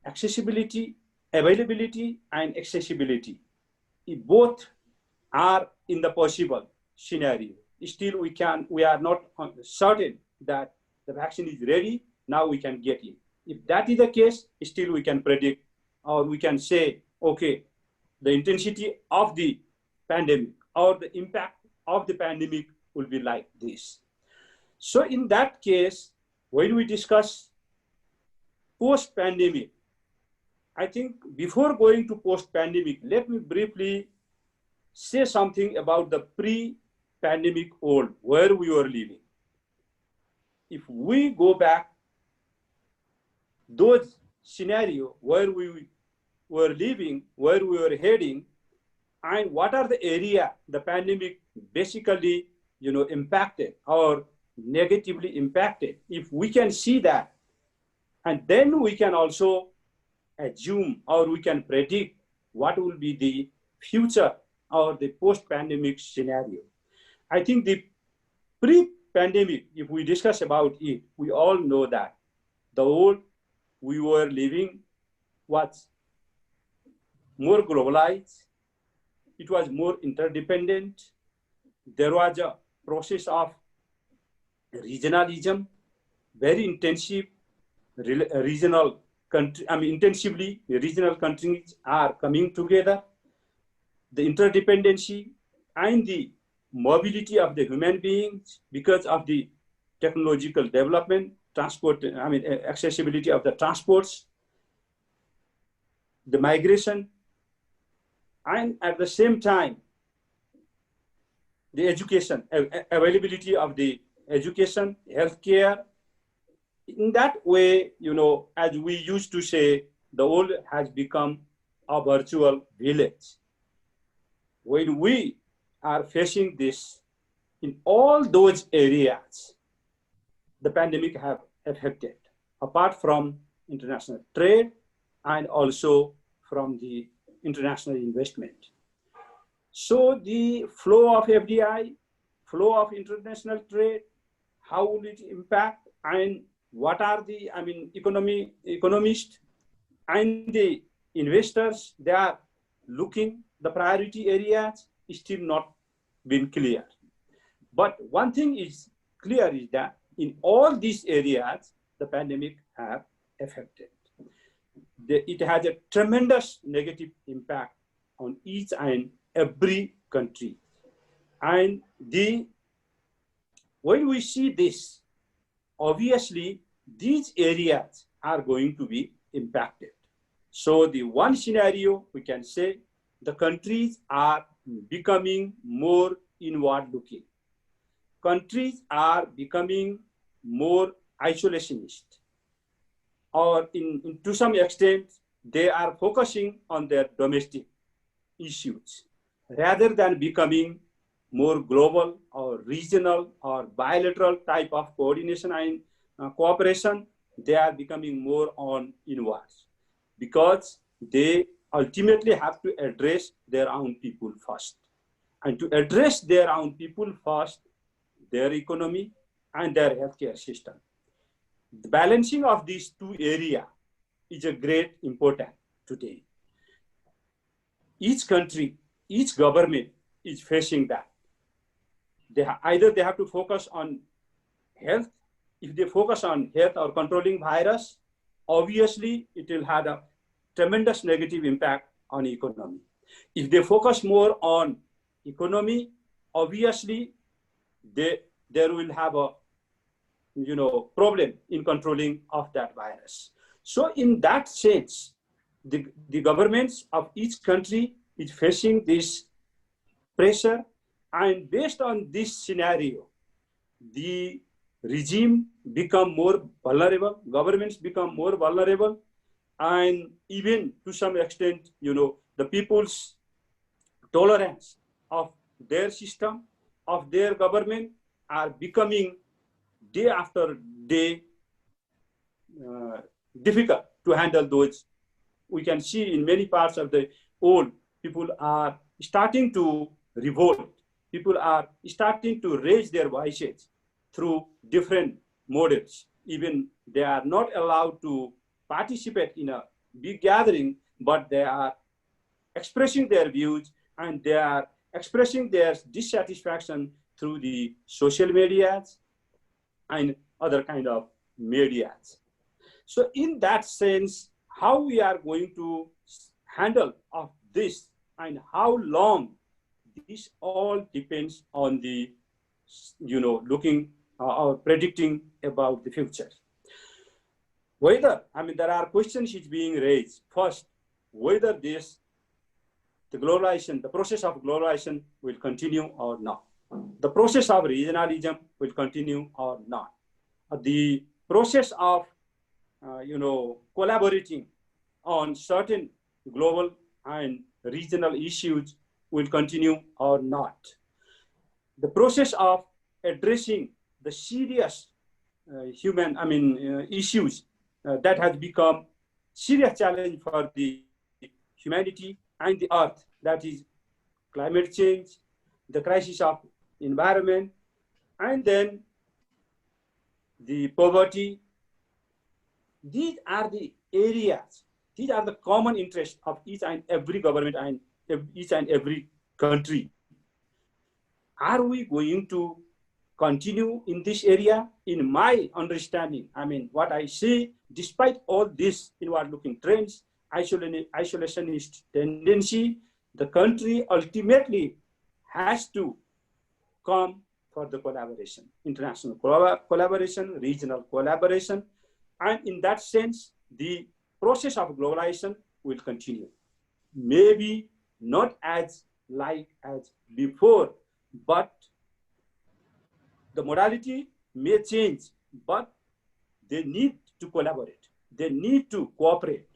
accessibility, availability, and accessibility, if both are in the possible scenario, still we are not certain that the vaccine is ready, now we can get it. If that is the case, still we can predict, or we can say, okay, the intensity of the pandemic or the impact of the pandemic will be like this. So in that case, when we discuss post-pandemic, I think before going to post-pandemic, let me briefly say something about the pre-pandemic world where we were living. If we go back, those scenarios where we were living, where we were heading, and what are the area the pandemic basically, impacted or negatively impacted. If we can see that, and then we can also assume or we can predict what will be the future or the post-pandemic scenario. I think the pre-pandemic, if we discuss about it, we all know that the world we were living was more globalized, it was more interdependent, there was a process of regionalism, very intensive regional country, intensively regional countries are coming together. The interdependency and the mobility of the human beings because of the technological development, accessibility of the transports, the migration, and at the same time, the education, availability of the education, healthcare. In that way, as we used to say, the world has become a virtual village. When we are facing this in all those areas, the pandemic have affected, apart from international trade and also from the international investment. So the flow of FDI, flow of international trade, how will it impact, and what are the economists And the investors, they are looking the priority areas still not been clear. But one thing is clear is that in all these areas, the pandemic have affected. It has a tremendous negative impact on each and every country. And when we see this, obviously, these areas are going to be impacted. So the one scenario we can say, the countries are becoming more inward looking. Countries are becoming more isolationist, or to some extent, they are focusing on their domestic issues rather than becoming more global or regional or bilateral type of coordination and cooperation. They are becoming more on inwards because they ultimately have to address their own people first. And to address their own people first, their economy and their healthcare system. The balancing of these two areas is a great important today. Each country, each government is facing that. Either they have to focus on health. If they focus on health or controlling virus, obviously it will have a tremendous negative impact on economy. If they focus more on economy, obviously there will have a problem in controlling of that virus. So in that sense, the governments of each country is facing this pressure, and based on this scenario, the regime become more vulnerable, governments become more vulnerable, and even to some extent, the people's tolerance of their system, of their government are becoming day after day difficult to handle those. We can see in many parts of the world, people are starting to revolt. People are starting to raise their voices through different models. Even they are not allowed to participate in a big gathering, but they are expressing their views and they are expressing their dissatisfaction through the social medias and other kind of medias. So in that sense, how we are going to handle of this and how long, this all depends on the, looking or predicting about the future. Whether, there are questions which being raised. First, whether the globalization, the process of globalization will continue or not. The process of regionalism will continue or not. The process of, collaborating on certain global and regional issues will continue or not. The process of addressing the serious human, issues that has become serious challenge for the humanity and the earth, that is climate change, the crisis of environment, and then the poverty. These are the areas, these are the common interests of each and every government and each and every country. Are we going to continue in this area? In my understanding, what I see, despite all these inward-looking trends, isolationist tendency, the country ultimately has to come for the collaboration, international collaboration, regional collaboration. And in that sense, the process of globalization will continue. Maybe not as before, but the modality may change, but they need to collaborate. They need to cooperate,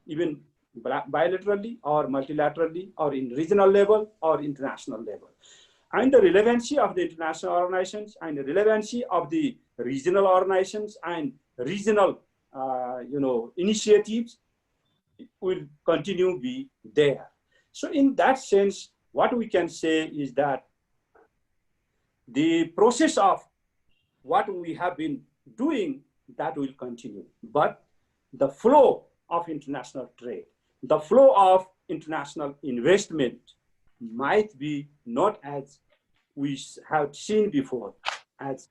even bilaterally or multilaterally or in regional level or international level. And the relevancy of the international organizations and the relevancy of the regional organizations and regional initiatives will continue to be there. So in that sense, what we can say is that the process of what we have been doing, that will continue. But the flow of international trade. The flow of international investment might be not as we have seen before as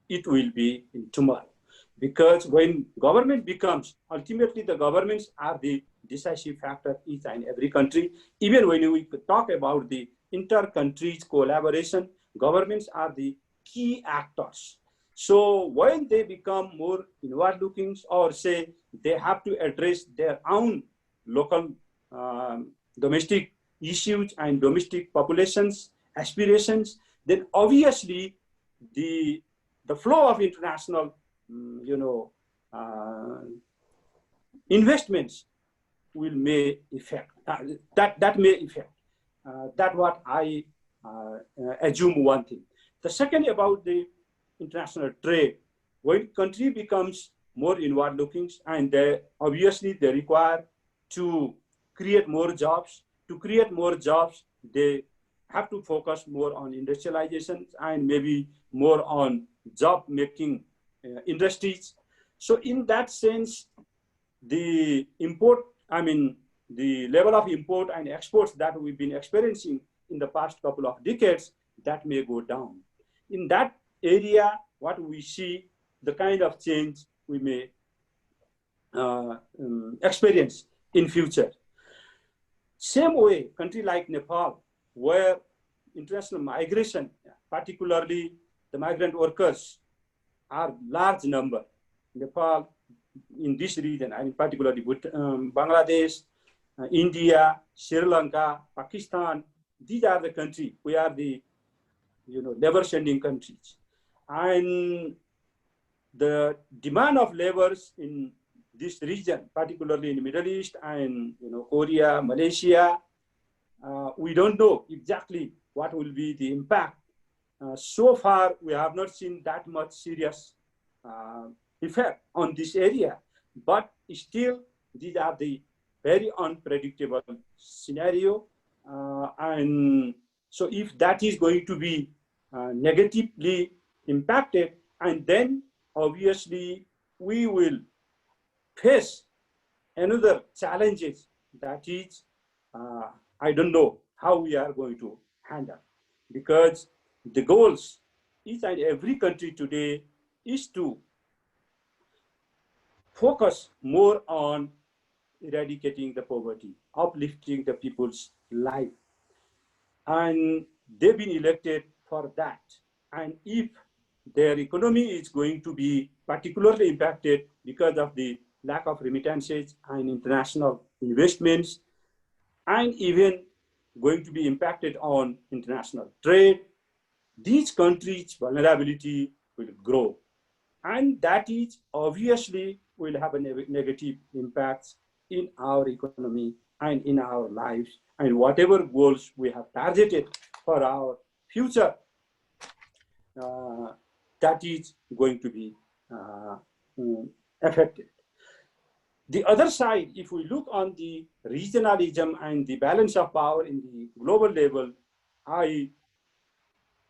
it will be in tomorrow. Because when government becomes, ultimately the governments are the decisive factor each and every country. Even when we talk about the inter-countries collaboration, governments are the key actors. So when they become more inward-looking, or say they have to address their own local domestic issues and domestic populations aspirations, then obviously the flow of international investments may affect that may affect. That's what I assume one thing. The second about the international trade, when country becomes more inward looking, and obviously they require to create more jobs. To create more jobs, they have to focus more on industrialization and maybe more on job making industries. So in that sense, the level of import and exports that we've been experiencing in the past couple of decades, that may go down. In that area, what we see, the kind of change we may experience in future. Same way, country like Nepal, where international migration, particularly the migrant workers, are large number. Nepal, in this region, particularly with Bangladesh, India, Sri Lanka, Pakistan, these are the countries. We are the labor sending countries. And the demand of laborers in this region, particularly in the Middle East and Korea, Malaysia, we don't know exactly what will be the impact. So far, we have not seen that much serious effect on this area, but still, these are the very unpredictable scenario. And so if that is going to be negatively impacted, and then obviously we will face another challenges that is, I don't know how we are going to handle, because the goals each and every country today is to focus more on eradicating the poverty, uplifting the people's life. And they've been elected for that. And if their economy is going to be particularly impacted because of the lack of remittances and international investments, and even going to be impacted on international trade, these countries' vulnerability will grow. And that is obviously will have a negative impact in our economy and in our lives, and whatever goals we have targeted for our future, that is going to be affected. The other side, if we look on the regionalism and the balance of power in the global level, I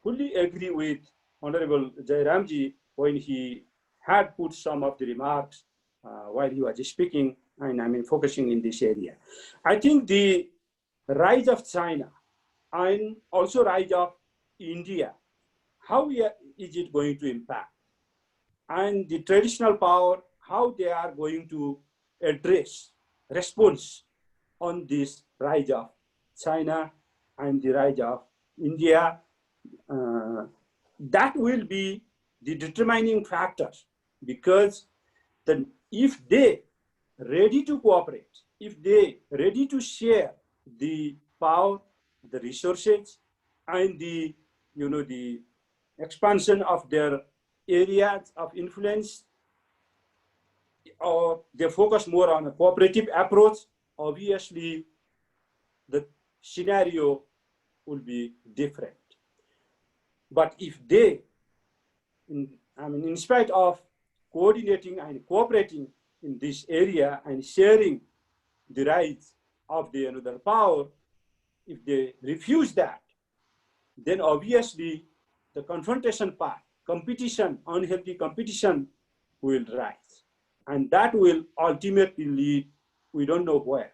fully agree with Honourable Jairam when he had put some of the remarks while he was speaking, and focusing in this area. I think the rise of China and also rise of India, how is it going to impact? And the traditional power, how they are going to address, response on this rise of China and the rise of India, that will be the determining factors, because if they ready to cooperate, if they ready to share the power, the resources, and the expansion of their areas of influence, or they focus more on a cooperative approach, obviously the scenario will be different. But if they, in spite of coordinating and cooperating in this area and sharing the rights of the another power, if they refuse that, then obviously the confrontation part, competition, unhealthy competition will rise. And that will ultimately lead we don't know where.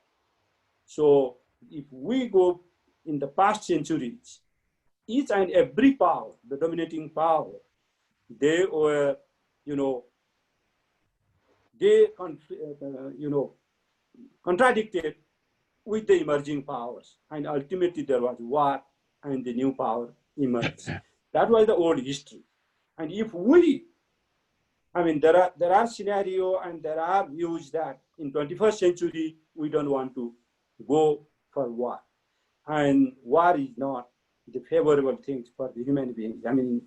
So if we go in the past centuries, each and every power, the dominating power, they were, they contradicted with the emerging powers, and ultimately there was war and the new power emerged. That was the old history. And if we, there are scenario and there are views that in 21st century, we don't want to go for war. And war is not the favorable thing for the human beings. In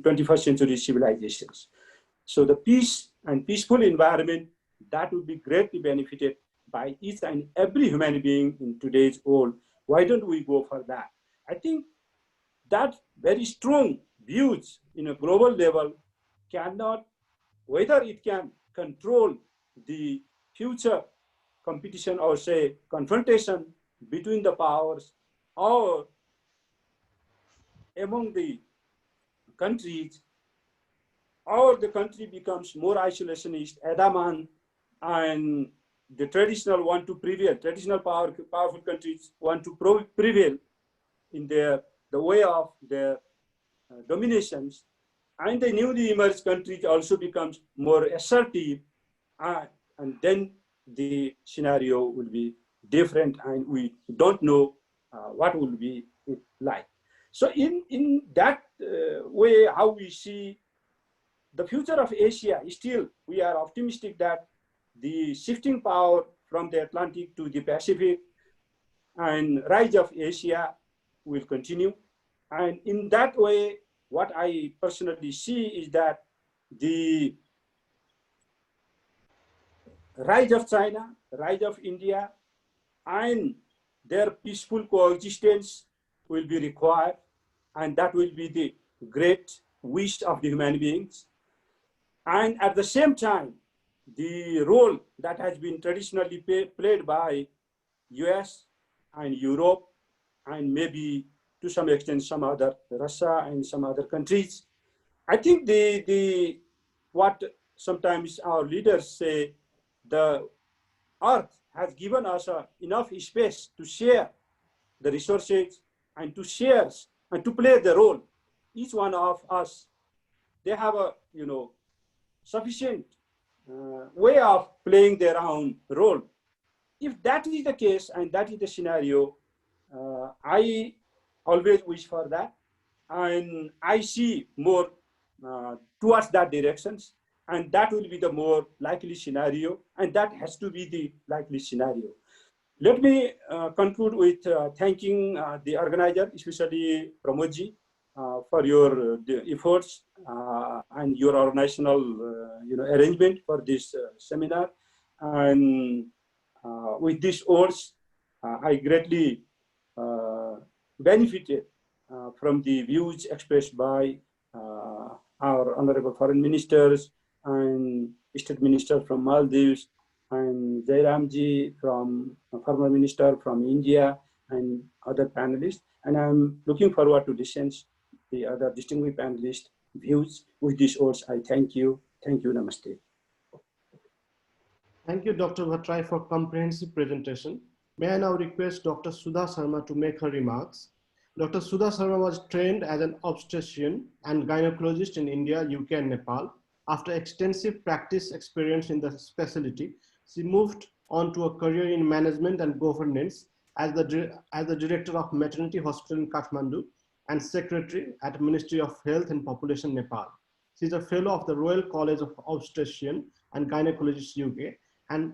21st century civilizations. So the peace and peaceful environment, that would be greatly benefited by each and every human being in today's world. Why don't we go for that? I think that very strong views in a global level cannot, whether it can control the future competition or say confrontation between the powers or among the countries, or the country becomes more isolationist, adamant, and the traditional want to prevail, powerful countries want to prevail in the way of their dominations, and the newly emerged countries also becomes more assertive, and then the scenario will be different, and we don't know what will be it like. So in that way, how we see the future of Asia, still we are optimistic that the shifting power from the Atlantic to the Pacific and rise of Asia will continue. And in that way, what I personally see is that the rise of China, rise of India, and their peaceful coexistence will be required, and that will be the great wish of the human beings. And at the same time, the role that has been traditionally played by US and Europe, and maybe to some extent some other, Russia and some other countries. I think what sometimes our leaders say, the earth has given us enough space to share the resources and to share and to play the role. Each one of us, they have a sufficient way of playing their own role. If that is the case and that is the scenario, I always wish for that, and I see more towards that directions, and that will be the more likely scenario, and that has to be the likely scenario. Let me conclude with thanking the organizer, especially Pramodji, for your efforts and your organizational arrangement for this seminar. And with these words, I greatly benefited from the views expressed by our honorable foreign ministers and state minister from Maldives, and Jairam ji from former minister from India, and other panelists. And I'm looking forward to listen the other distinguished panelists' views. With these words, I thank you. Thank you. Namaste. Thank you, Dr. Bhattarai, for comprehensive presentation. May I now request Dr. Sudha Sharma to make her remarks. Dr. Sudha Sharma was trained as an obstetrician and gynecologist in India, UK, and Nepal. After extensive practice experience in the specialty, she moved on to a career in management and governance as the director of maternity hospital in Kathmandu and secretary at Ministry of Health and Population, Nepal. She is a fellow of the Royal College of Obstetrician and Gynecologists, UK, and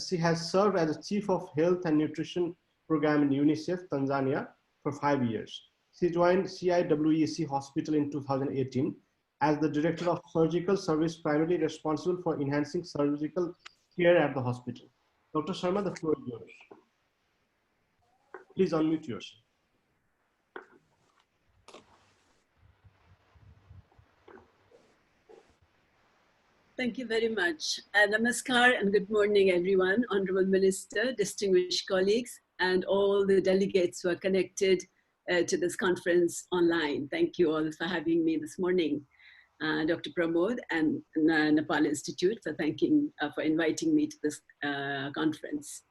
she has served as a chief of health and nutrition program in UNICEF, Tanzania, for 5 years. She joined CIWEC Hospital in 2018 as the director of surgical service, primarily responsible for enhancing surgical care at the hospital. Dr. Sharma, the floor is yours. Please unmute yourself. Thank you very much. Namaskar and good morning, everyone. Honourable Minister, distinguished colleagues, and all the delegates who are connected to this conference online. Thank you all for having me this morning. Dr. Pramod and Nepal Institute for inviting me to this conference.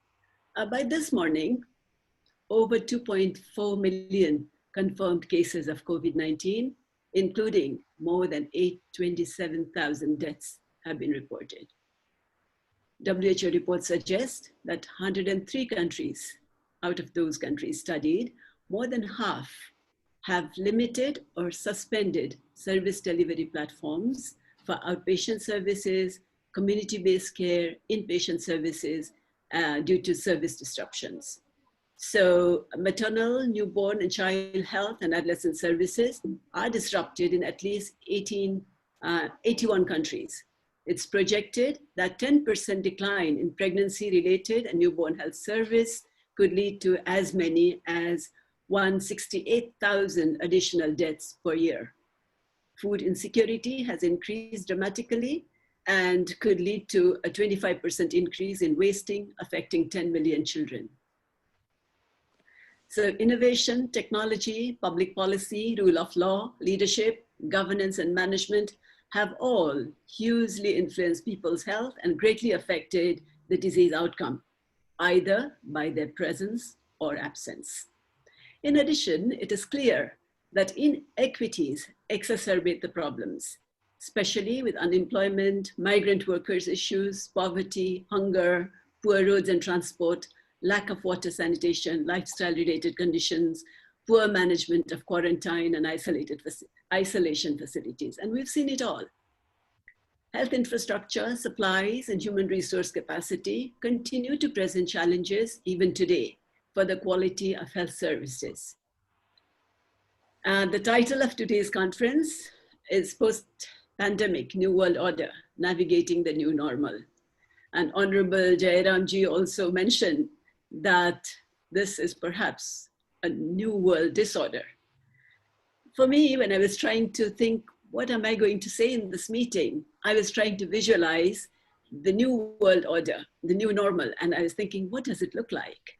By this morning, over 2.4 million confirmed cases of COVID-19, including more than 827,000 deaths have been reported. WHO reports suggest that 103 countries out of those countries studied, more than half have limited or suspended service delivery platforms for outpatient services, community-based care, inpatient services due to service disruptions. So maternal, newborn, and child health and adolescent services are disrupted in at least 81 countries. It's projected that 10% decline in pregnancy-related and newborn health service could lead to as many as 168,000 additional deaths per year. Food insecurity has increased dramatically and could lead to a 25% increase in wasting, affecting 10 million children. So innovation, technology, public policy, rule of law, leadership, governance, and management have all hugely influenced people's health and greatly affected the disease outcome, either by their presence or absence. In addition, it is clear that inequities exacerbate the problems, especially with unemployment, migrant workers issues, poverty, hunger, poor roads and transport, lack of water sanitation, lifestyle-related conditions, poor management of quarantine and isolation facilities. And we've seen it all. Health infrastructure, supplies, and human resource capacity continue to present challenges even today for the quality of health services. The title of today's conference is Post-Pandemic New World Order, Navigating the New Normal. And Honourable Jairam ji also mentioned that this is perhaps a new world disorder. For me, when I was trying to think, what am I going to say in this meeting? I was trying to visualize the new world order, the new normal. And I was thinking, what does it look like?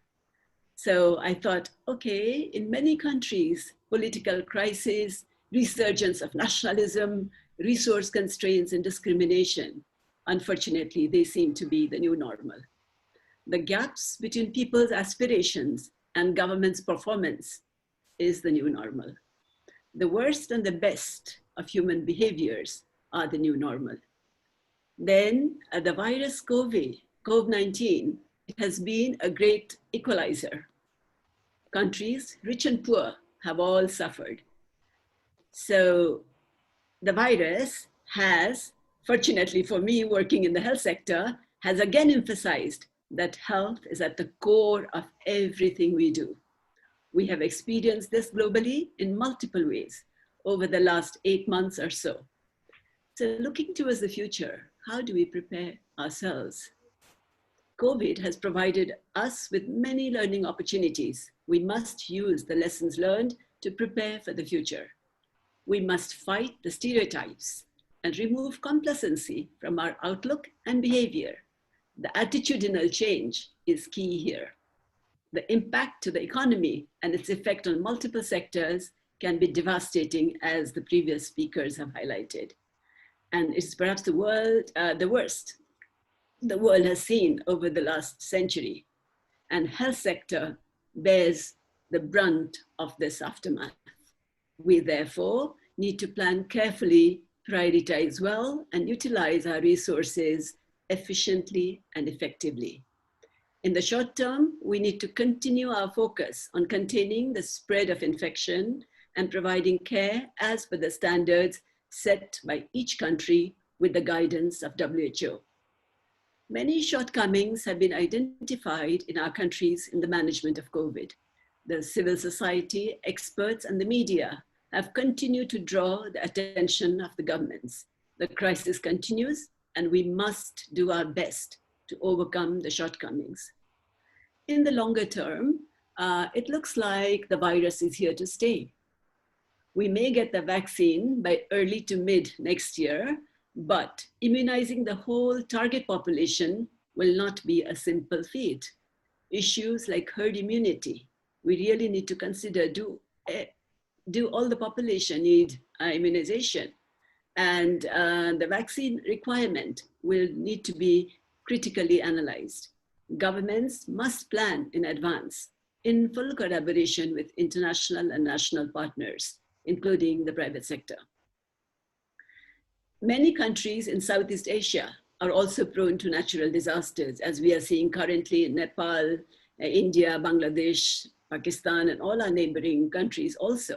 So I thought, okay, in many countries, political crisis, resurgence of nationalism, resource constraints and discrimination, unfortunately, they seem to be the new normal. The gaps between people's aspirations and government's performance is the new normal. The worst and the best of human behaviors are the new normal. Then the virus COVID-19, it has been a great equalizer. Countries, rich and poor, have all suffered. So the virus has, fortunately for me, working in the health sector, has again emphasized that health is at the core of everything we do. We have experienced this globally in multiple ways over the last 8 months or so. So looking towards the future, how do we prepare ourselves? COVID has provided us with many learning opportunities. We must use the lessons learned to prepare for the future. We must fight the stereotypes and remove complacency from our outlook and behavior. The attitudinal change is key here. The impact to the economy and its effect on multiple sectors can be devastating, as the previous speakers have highlighted. And it's perhaps the worst the world has seen over the last century. And health sector bears the brunt of this aftermath. We therefore need to plan carefully, prioritize well, and utilize our resources efficiently and effectively. In the short term, we need to continue our focus on containing the spread of infection and providing care as per the standards set by each country with the guidance of WHO. Many shortcomings have been identified in our countries in the management of COVID. The civil society, experts, and the media have continued to draw the attention of the governments. The crisis continues, and we must do our best to overcome the shortcomings. In the longer term, it looks like the virus is here to stay. We may get the vaccine by early to mid next year, but immunizing the whole target population will not be a simple feat. Issues like herd immunity, we really need to consider, do all the population need immunization? And the vaccine requirement will need to be critically analyzed. Governments must plan in advance in full collaboration with international and national partners, including the private sector. Many countries in Southeast Asia are also prone to natural disasters, as we are seeing currently in Nepal, India, Bangladesh, Pakistan, and all our neighboring countries also.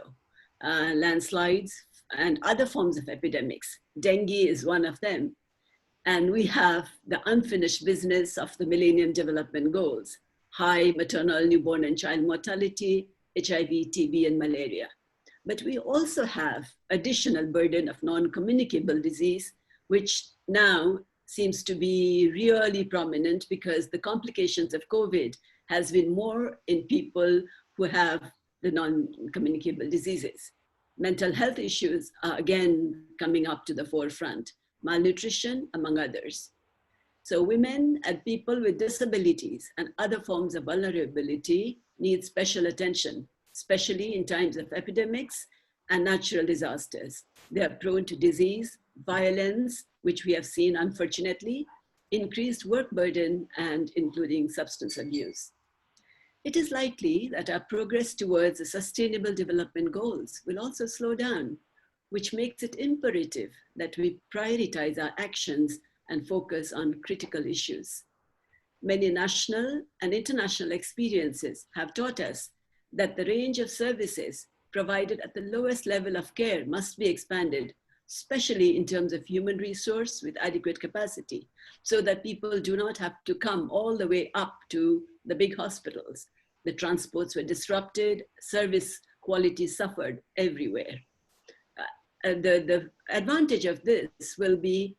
Landslides and other forms of epidemics. Dengue is one of them. And we have the unfinished business of the Millennium Development Goals: high maternal, newborn, and child mortality, HIV, TB, and malaria. But we also have additional burden of non-communicable disease, which now seems to be really prominent because the complications of COVID has been more in people who have the non-communicable diseases. Mental health issues are again coming up to the forefront, malnutrition, among others. So women and people with disabilities and other forms of vulnerability need special attention, especially in times of epidemics and natural disasters. They are prone to disease, violence, which we have seen, unfortunately, increased work burden, and including substance abuse. It is likely that our progress towards the Sustainable Development Goals will also slow down, which makes it imperative that we prioritize our actions and focus on critical issues. Many national and international experiences have taught us that the range of services provided at the lowest level of care must be expanded, especially in terms of human resource with adequate capacity, so that people do not have to come all the way up to the big hospitals. The transports were disrupted, service quality suffered everywhere. The advantage of this will be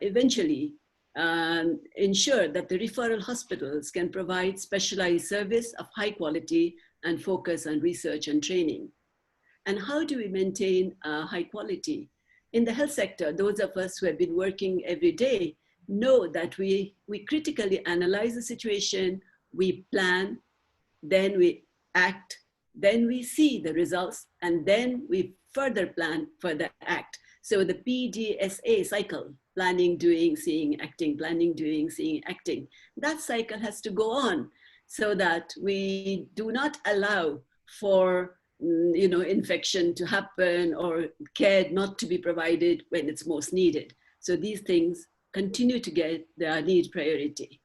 eventually ensure that the referral hospitals can provide specialized service of high quality and focus on research and training. And how do we maintain high quality? In the health sector, those of us who have been working every day know that we critically analyze the situation, we plan, then we act, then we see the results, and then we further plan, further act. So the PDSA cycle, planning, doing, seeing, acting, planning, doing, seeing, acting, that cycle has to go on so that we do not allow for infection to happen or care not to be provided when it's most needed. So these things continue to get their need priority.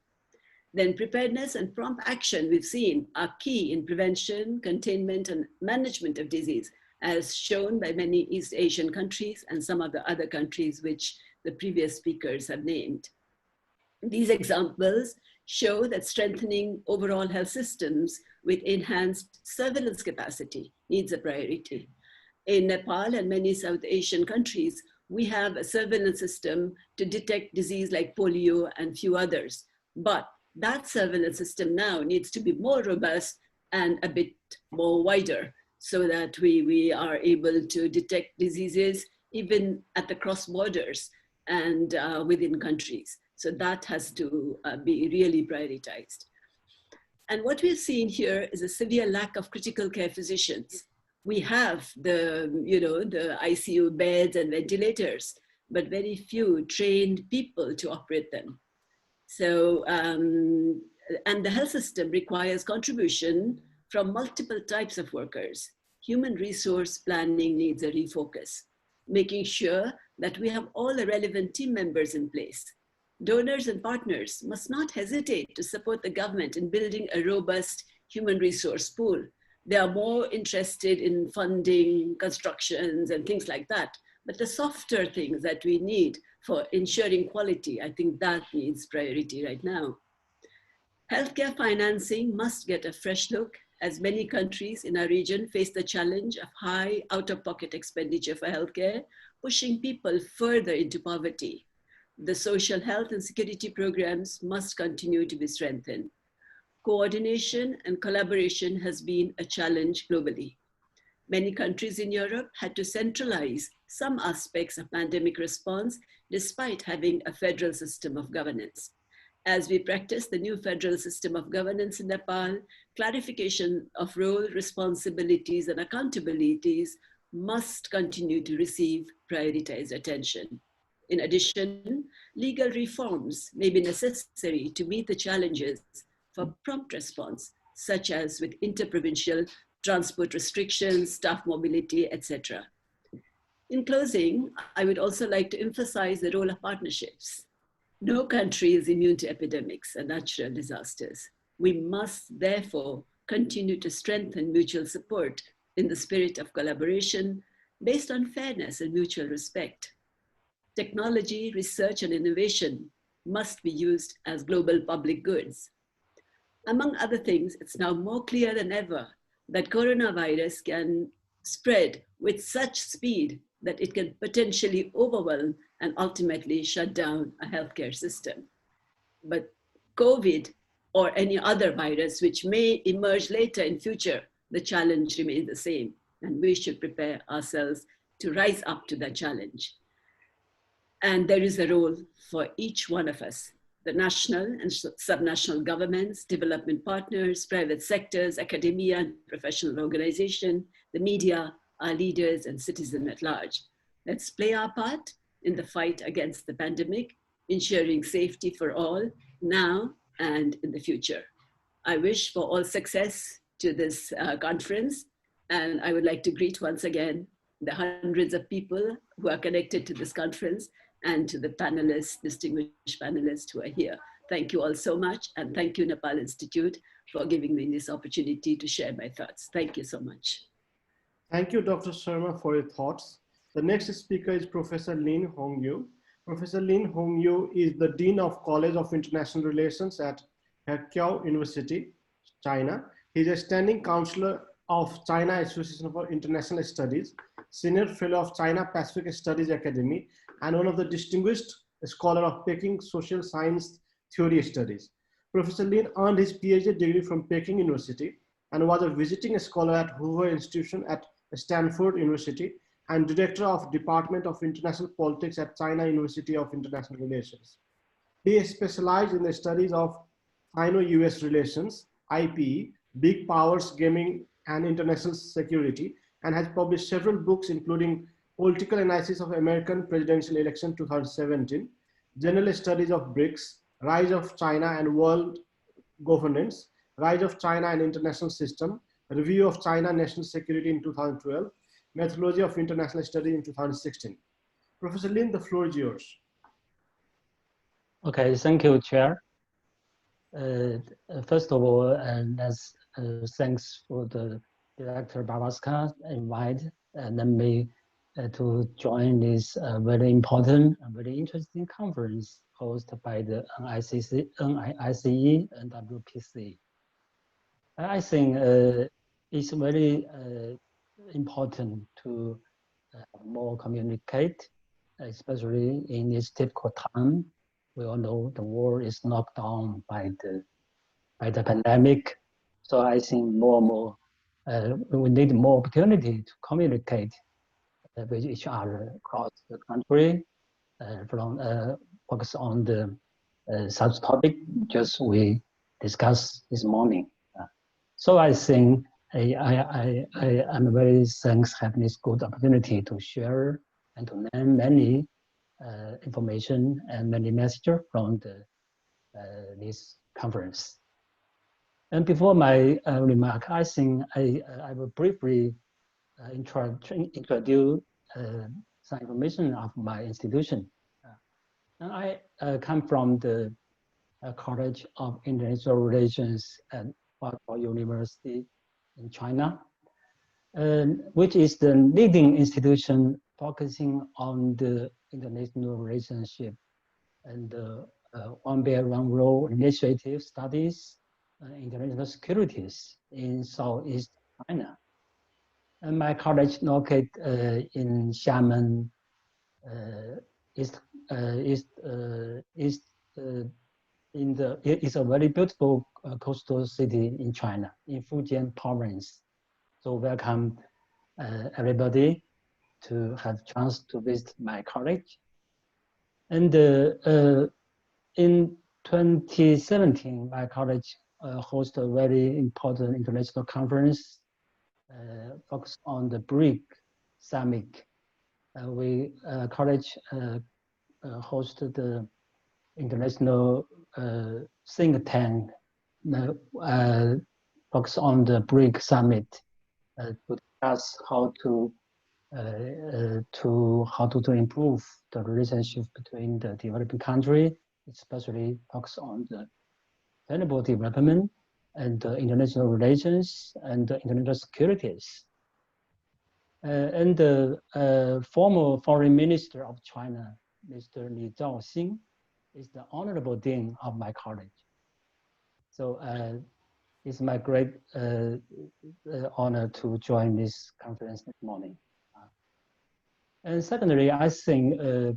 Then preparedness and prompt action, we've seen, are key in prevention, containment, and management of disease, as shown by many East Asian countries and some of the other countries which the previous speakers have named. These examples show that strengthening overall health systems with enhanced surveillance capacity needs a priority. In Nepal and many South Asian countries, we have a surveillance system to detect disease like polio and few others. But that surveillance system now needs to be more robust and a bit more wider so that we are able to detect diseases even at the cross borders and within countries. So that has to be really prioritized. And what we've seen here is a severe lack of critical care physicians. We have the ICU beds and ventilators, but very few trained people to operate them. So, and the health system requires contribution from multiple types of workers. Human resource planning needs a refocus, making sure that we have all the relevant team members in place. Donors and partners must not hesitate to support the government in building a robust human resource pool. They are more interested in funding constructions and things like that. But the softer things that we need for ensuring quality, I think that needs priority right now. Healthcare financing must get a fresh look, as many countries in our region face the challenge of high out-of-pocket expenditure for healthcare, pushing people further into poverty. The social health and security programs must continue to be strengthened. Coordination and collaboration has been a challenge globally. Many countries in Europe had to centralize some aspects of pandemic response despite having a federal system of governance. As we practice the new federal system of governance in Nepal, clarification of role, responsibilities, and accountabilities must continue to receive prioritized attention. In addition, legal reforms may be necessary to meet the challenges for prompt response, such as with interprovincial transport restrictions, staff mobility, etc. In closing, I would also like to emphasize the role of partnerships. No country is immune to epidemics and natural disasters. We must therefore continue to strengthen mutual support in the spirit of collaboration based on fairness and mutual respect. Technology, research, and innovation must be used as global public goods. Among other things, it's now more clear than ever that coronavirus can spread with such speed that it can potentially overwhelm and ultimately shut down a healthcare system. But COVID or any other virus which may emerge later in future, the challenge remains the same, and we should prepare ourselves to rise up to that challenge. And there is a role for each one of us, the national and subnational governments, development partners, private sectors, academia and professional organization, the media, our leaders and citizens at large. Let's play our part in the fight against the pandemic, ensuring safety for all now and in the future. I wish for all success to this conference, and I would like to greet once again the hundreds of people who are connected to this conference and to the panelists, distinguished panelists who are here. Thank you all so much, and thank you Nepal Institute for giving me this opportunity to share my thoughts. Thank you so much. Thank you, Dr. Sharma, for your thoughts. The next speaker is Professor Lin Hongyu. Professor Lin Hongyu is the Dean of College of International Relations at HuaQiao University, China. He is a standing counselor of China Association for International Studies, Senior Fellow of China Pacific Studies Academy, and one of the distinguished scholar of Peking Social Science Theory Studies. Professor Lin earned his PhD degree from Peking University and was a visiting scholar at HuaQiao Institution at Stanford University and director of Department of International Politics at China University of International Relations. He specialized in the studies of Sino-US relations, IPE, big powers, gaming, and international security, and has published several books, including Political Analysis of American Presidential Election 2017, General Studies of BRICS, Rise of China and World Governance, Rise of China and International System, Review of China National Security in 2012, Methodology of International Study in 2016. Professor Lin, the floor is yours. Okay, thank you, Chair. First of all, thanks for the Director Bawaskar invite me to join this very important and very interesting conference hosted by the NICE and WPC. I think it's very important to more communicate, especially in this difficult time. We all know the world is knocked down by the pandemic. So I think more and more we need more opportunity to communicate with each other across the country, focus on the such topic just we discussed this morning. So I think I'm very thanks having this good opportunity to share and to learn many information and many messages from this conference. And before my remark, I think I will briefly introduce some information of my institution. And I come from the College of International Relations at HuaQiao University in China, which is the leading institution focusing on the international relationship and the One Belt One Road initiative studies international securities in Southeast China. And my college located in Xiamen, is a very beautiful coastal city in China, in Fujian province. So welcome everybody to have chance to visit my college. And in 2017, my college hosted a very important international conference focused on the BRIC summit. We college hosted the international think tank focus on the BRIC summit to discuss how to improve the relationship between the developing country, especially focus on the sustainable development and international relations and international securities. And the former foreign minister of China, Mr. Li Zhaoxing, is the honorable dean of my college. So it's my great honor to join this conference this morning. And secondly, I think the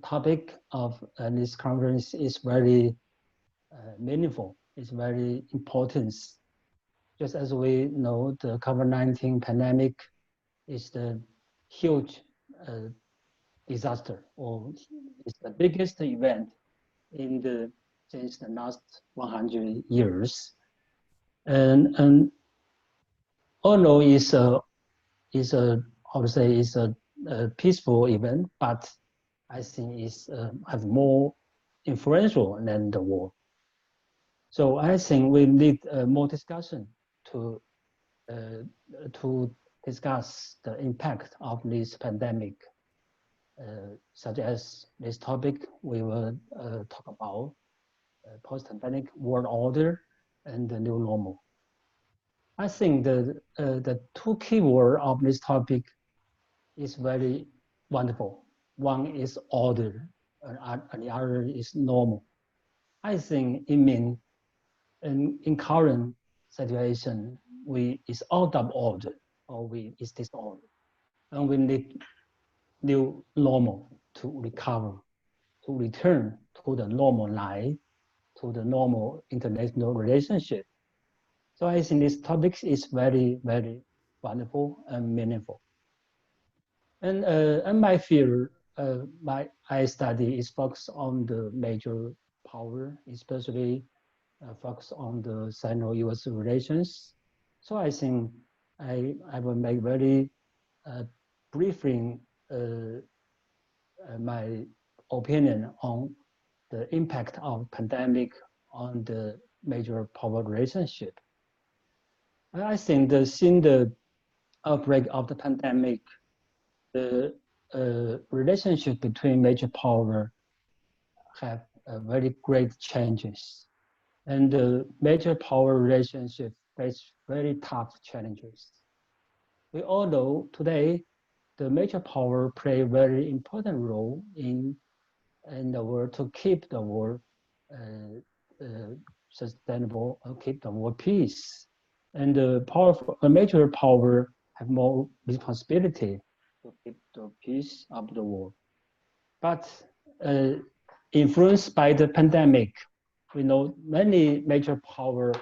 topic of this conference is very meaningful. It's very important. Just as we know, the COVID-19 pandemic is the huge disaster, or it's the biggest event since the last 100 years. And although it's a peaceful event, but I think it's have more influential than the war. So I think we need more discussion to discuss the impact of this pandemic, such as this topic we will talk about post-pandemic world order and the new normal. I think the two key words of this topic is very wonderful. One is order, and the other is normal. I think it means in current situation, is out of order, or is disorder, and we need new normal to recover, to return to the normal life, to the normal international relationship. So I think this topic is very, very wonderful and meaningful. And my field, I study is focused on the major power, especially focus on the Sino-US relations. So I think I will make very briefing my opinion on the impact of pandemic on the major power relationship. I think that since the outbreak of the pandemic, the relationship between major power have very great changes. And the major power relationship face very tough challenges. We all know today, the major power play a very important role in the world to keep the world sustainable, keep the world peace. And the major power have more responsibility to keep the peace of the world. But influenced by the pandemic, we know many major power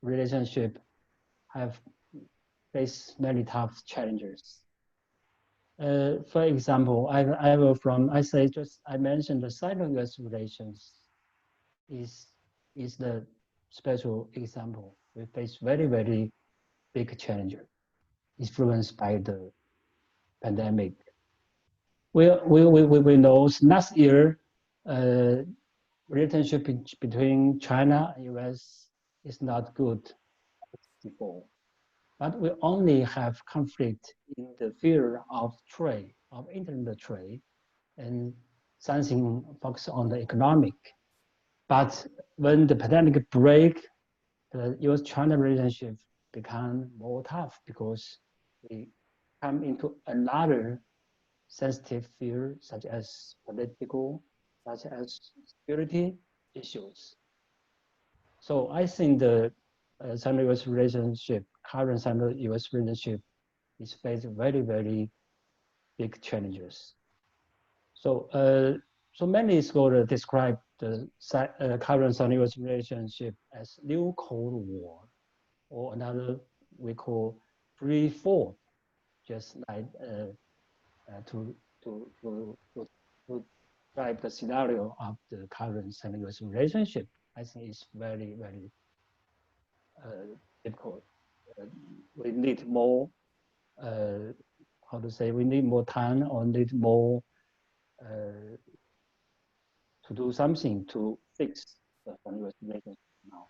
relationship have faced many tough challenges. For example, I mentioned the Sino-US relations is the special example. We face very, very big challenge influenced by the pandemic. We know last year, relationship between China and US is not good before. But we only have conflict in the field of trade, of international trade, and something focused on the economic. But when the pandemic break, the US-China relationship become more tough because we come into another sensitive field, such as political, such as security issues. So I think the Sino-US relationship, current Sino-US relationship, is facing very, very big challenges. So, so many scholars describe the current Sino-US relationship as new Cold War, or another we call free fall, just like to describe the scenario of the current Sino-US relationship. I think it's very, very difficult. We need more how to say, we need more time or need more to do something to fix the foreign relationship now.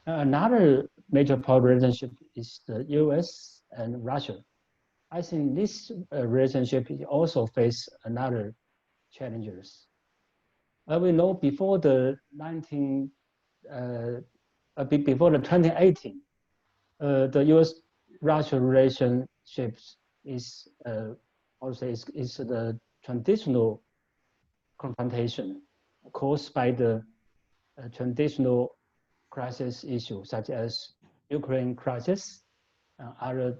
Another major power relationship is the US and Russia. I think this relationship also face another challenges. We know before the 2018, the US-Russia relationships is is the traditional confrontation caused by the traditional crisis issues such as Ukraine crisis, other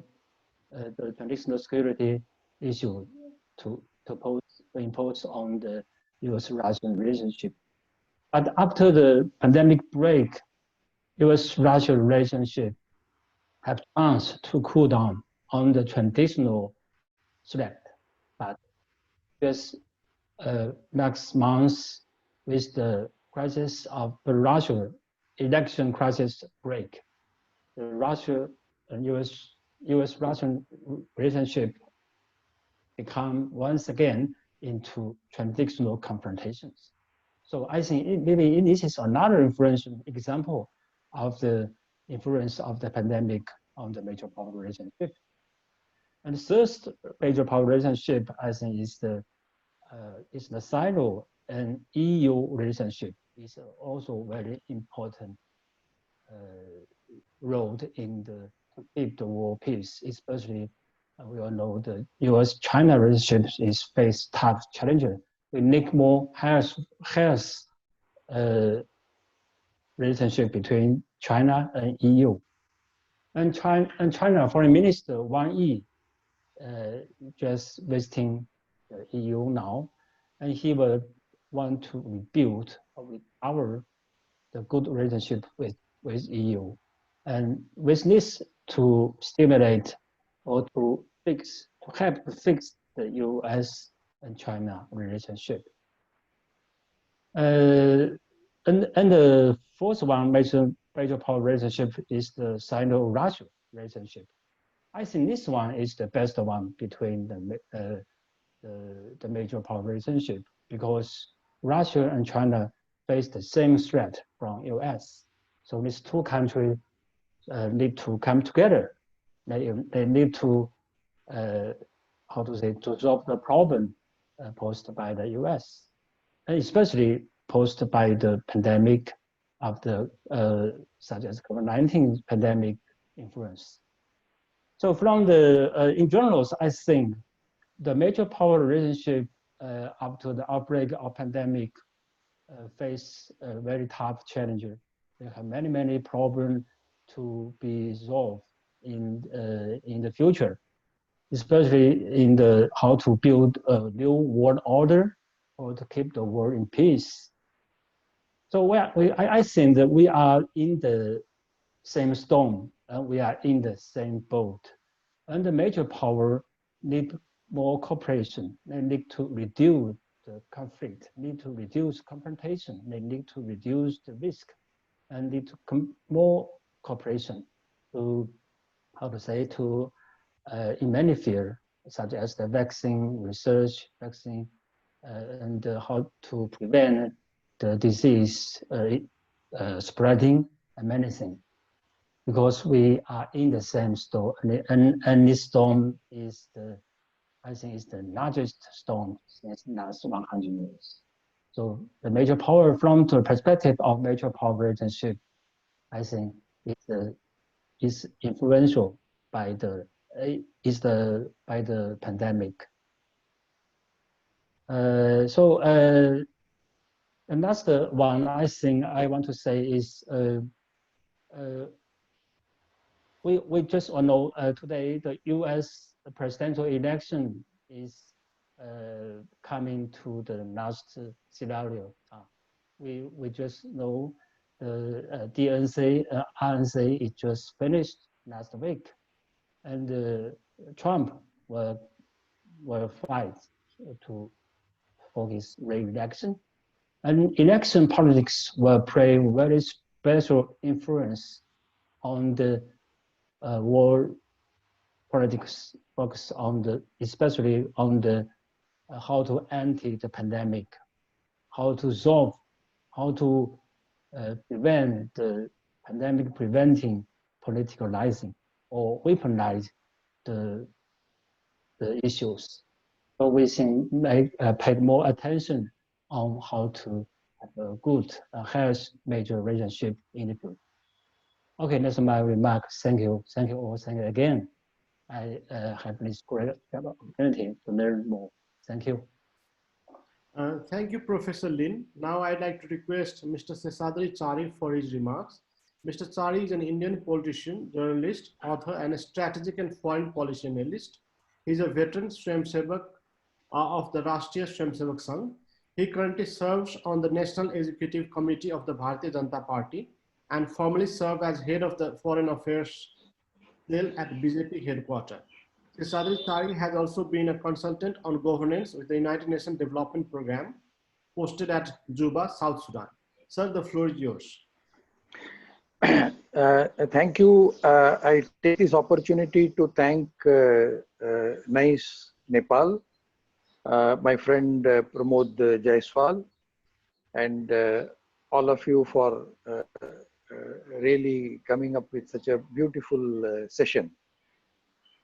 the traditional security issue to impose on the US-Russian relationship. But after the pandemic break, US-Russia relationship have chance to cool down on the traditional threat. But just next month, with the crisis of the Russia election crisis break, the Russia and US-Russian relationship become once again into traditional confrontations. So I think maybe this is another influential example of the influence of the pandemic on the major power relationship. And the first major power relationship, I think, is the Sino and EU relationship. Is also very important role in the to keep the world peace, especially we all know the US-China relationship is face tough challenges. We need more health relationship between China and EU. And China Foreign Minister Wang Yi just visiting the EU now, and he will want to rebuild or recover the good relationship with EU. And with this to stimulate or to help fix the US and China relationship. And the fourth one major power relationship is the Sino-Russia relationship. I think this one is the best one between the major power relationship because Russia and China face the same threat from US. So these two countries need to come together. They need to to solve the problem posed by the US, and especially posed by the pandemic of the such as COVID-19 pandemic influence. So from the in general, I think the major power relationship up to the outbreak of pandemic face a very tough challenge. They have many problems to be solved in the future, especially in the how to build a new world order or to keep the world in peace. So I think that we are in the same storm and we are in the same boat. And the major power need more cooperation. They need to reduce the conflict, need to reduce confrontation. They need to reduce the risk, and need to more cooperation to in many fields, such as the vaccine research, and how to prevent the disease spreading and many things. Because we are in the same storm, and this storm is I think is the largest storm since the last 100 years. So the major power, from the perspective of major power relationship, I think is influential by the pandemic. And that's the one I think I want to say is we just all know today the U.S. presidential election is coming to the last scenario. We just know the DNC, RNC, it just finished last week, and Trump will fight for his re-election, and election politics will play very special influence on the world politics focus on especially on the how to anti the pandemic, how to solve, how to prevent the pandemic preventing politicalizing or weaponize the issues. So we think paid more attention on how to have a good health major relationship in the future. Okay, that's my remark. Thank you. Thank you all. Thank you again. I have this great opportunity to learn more. Thank you. Thank you, Professor Lin. Now I'd like to request Mr. Seshadri Chari for his remarks. Mr. Chari is an Indian politician, journalist, author, and a strategic and foreign policy analyst. He's a veteran Swayamsevak of the Rashtriya Swayamsevak Sangh. He currently serves on the National Executive Committee of the Bharatiya Janata Party and formerly served as head of the Foreign Affairs Cell at BJP headquarters. Seshadri Chari has also been a consultant on governance with the United Nations Development Programme, posted at Juba, South Sudan. Sir, the floor is yours. Thank you. I take this opportunity to thank nice Nepal, my friend Pramod Jaiswal, and all of you for really coming up with such a beautiful session.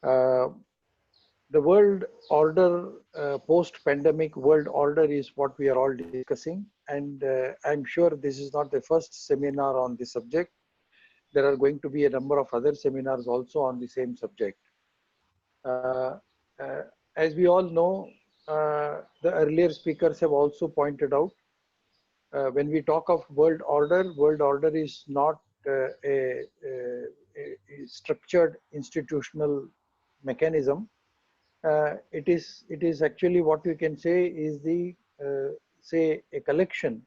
The world order, post-pandemic world order is what we are all discussing. And I'm sure this is not the first seminar on this subject. There are going to be a number of other seminars also on the same subject. As we all know, the earlier speakers have also pointed out, when we talk of world order is not a structured institutional mechanism. It is actually what we can say is the say a collection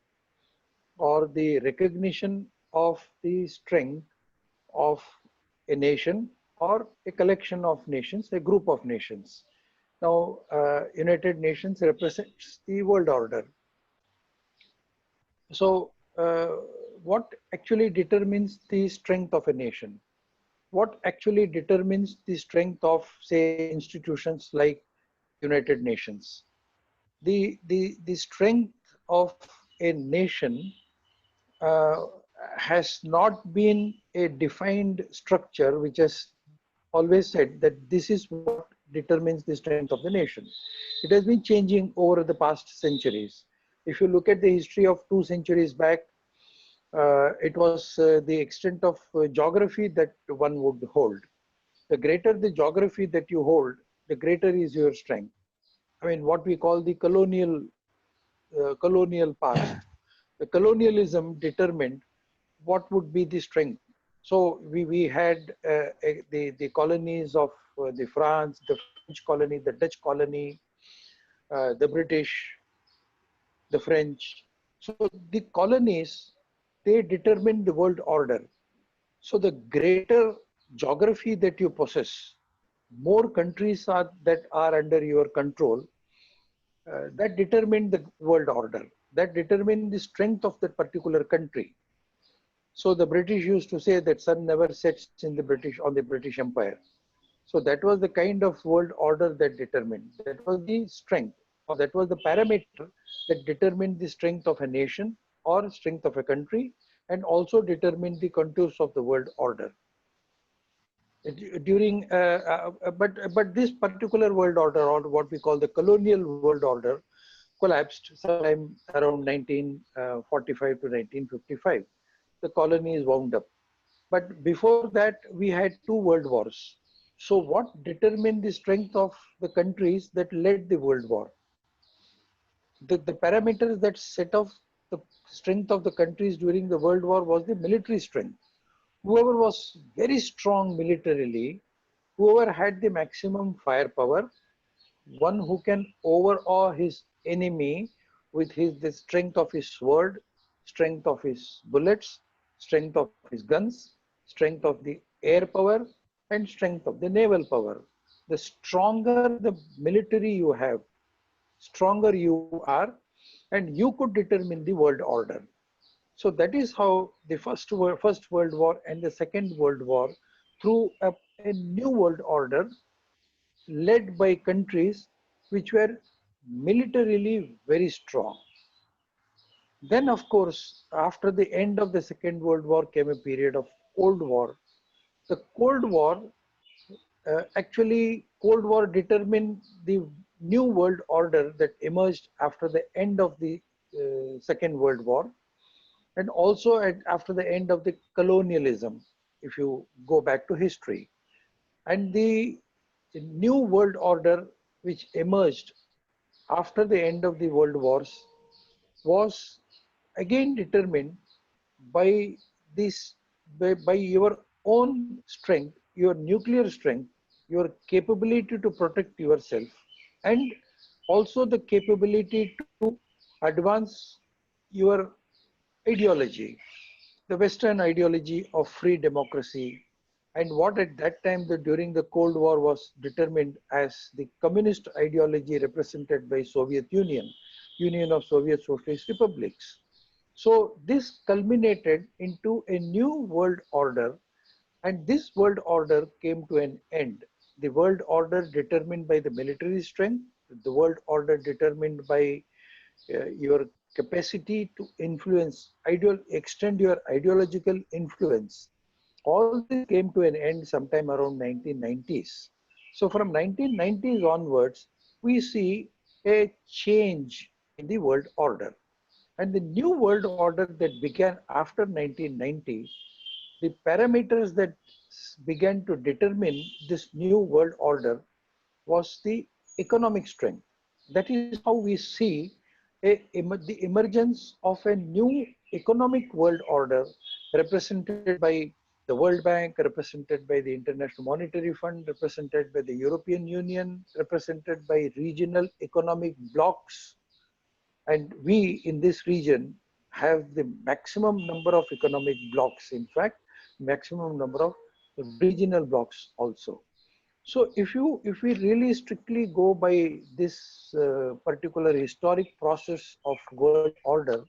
or the recognition of the strength of a nation or a collection of nations, a group of nations. Now, United Nations represents the world order. So, what actually determines the strength of a nation? What actually determines the strength of, say, institutions like United Nations? The strength of a nation has not been a defined structure which has always said that this is what determines the strength of the nation. It has been changing over the past centuries. If you look at the history of 2 centuries back, it was the extent of geography that one would hold. The greater the geography that you hold, the greater is your strength. I mean, what we call the colonial past. The colonialism determined what would be the strength. So we had the colonies of the France, the French colony, the Dutch colony, the British, the French. So the colonies, they determine the world order. So the greater geography that you possess, more countries that are under your control, that determine the world order. That determine the strength of that particular country. So the British used to say that sun never sets in on the British Empire. So that was the kind of world order that determined. That was the strength, or that was the parameter that determined the strength of a nation or strength of a country, and also determined the contours of the world order. During, but this particular world order, or what we call the colonial world order, collapsed sometime around 1945 to 1955. The colonies wound up. But before that, we had 2 world wars. So what determined the strength of the countries that led the world war? The parameters that set off the strength of the countries during the world war was the military strength. Whoever was very strong militarily, whoever had the maximum firepower, one who can overawe his enemy with the strength of his sword, strength of his bullets, strength of his guns, strength of the air power, and strength of the naval power. The stronger the military you have, stronger you are, and you could determine the world order. So that is how the First World War and the Second World War, through a new world order, led by countries which were militarily very strong. Then, of course, after the end of the Second World War came a period of Cold War. The Cold War, Cold War determined the new world order that emerged after the end of the Second World War, and also after the end of the colonialism, if you go back to history. And the new world order which emerged after the end of the world wars was again determined by this, by your own strength, your nuclear strength, your capability to protect yourself, and also the capability to advance your ideology, the Western ideology of free democracy, and what at that time during the Cold War was determined as the communist ideology represented by Soviet Union, Union of Soviet Socialist Republics. So this culminated into a new world order, and this world order came to an end. The world order determined by the military strength, the world order determined by your capacity to influence, extend your ideological influence. All this came to an end sometime around 1990s. So from 1990s onwards, we see a change in the world order. And the new world order that began after 1990, the parameters that began to determine this new world order was the economic strength. That is how we see the emergence of a new economic world order represented by the World Bank, represented by the International Monetary Fund, represented by the European Union, represented by regional economic blocs. And we in this region have the maximum number of economic blocs, in fact, maximum number of regional blocs also. So if we really strictly go by this particular historic process of world order,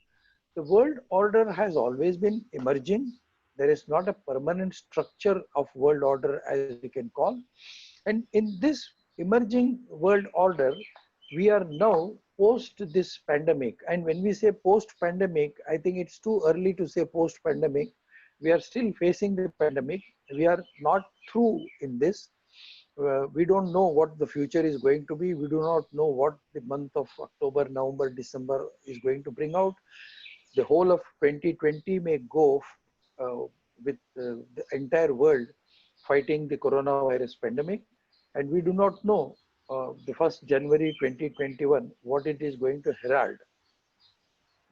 the world order has always been emerging. There is not a permanent structure of world order as we can call. And in this emerging world order, we are now post this pandemic. And when we say post pandemic, I think it's too early to say post pandemic. We are still facing the pandemic. We are not through in this. We don't know what the future is going to be. We do not know what the month of October, November, December is going to bring out. The whole of 2020 may go with the entire world fighting the coronavirus pandemic. And we do not know the 1st January 2021 what it is going to herald.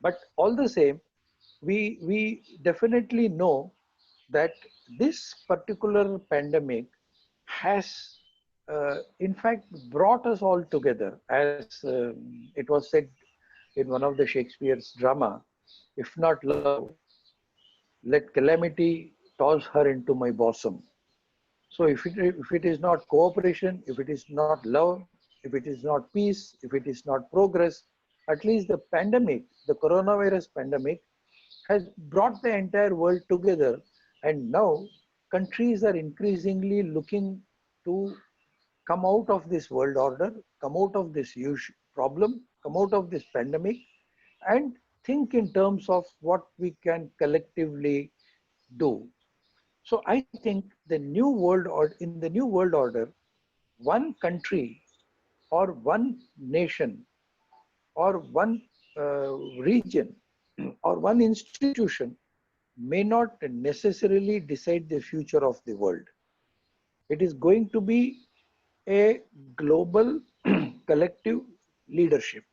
But all the same, we definitely know that this particular pandemic has in fact brought us all together, as it was said in one of the Shakespeare's drama, if not love, let calamity toss her into my bosom. So if it is not cooperation, if it is not love, if it is not peace, if it is not progress, at least the pandemic, the coronavirus pandemic, has brought the entire world together. And now countries are increasingly looking to come out of this world order, come out of this huge problem, come out of this pandemic, and think in terms of what we can collectively do. So I think the new world order, in the new world order, one country or one nation or one region or one institution may not necessarily decide the future of the world. It is going to be a global collective leadership.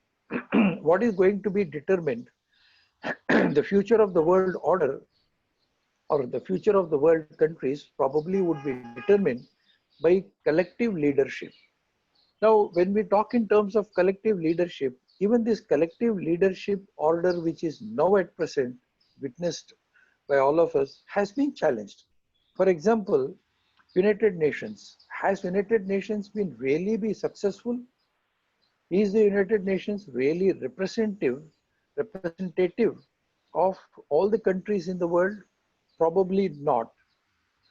What is going to be determined, the future of the world order or the future of the world countries probably would be determined by collective leadership. Now, when we talk in terms of collective leadership, even this collective leadership order, which is now at present witnessed by all of us, has been challenged. For example, United Nations. Has United Nations been really be successful? Is the United Nations really representative of all the countries in the world? Probably not.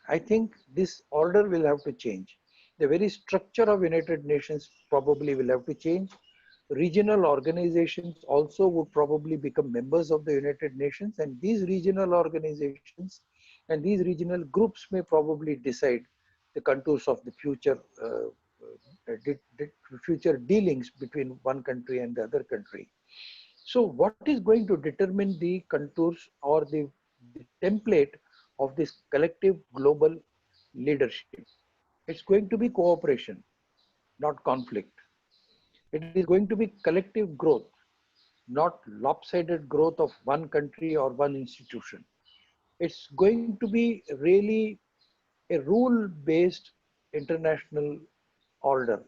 I think this order will have to change. The very structure of United Nations probably will have to change. Regional organizations also would probably become members of the United Nations, and these regional organizations and these regional groups may probably decide the contours of the future dealings between one country and the other country. So what is going to determine the contours or the template of this collective global leadership? It's going to be cooperation, not conflict. It is going to be collective growth, not lopsided growth of one country or one institution. It's going to be really a rule-based international order,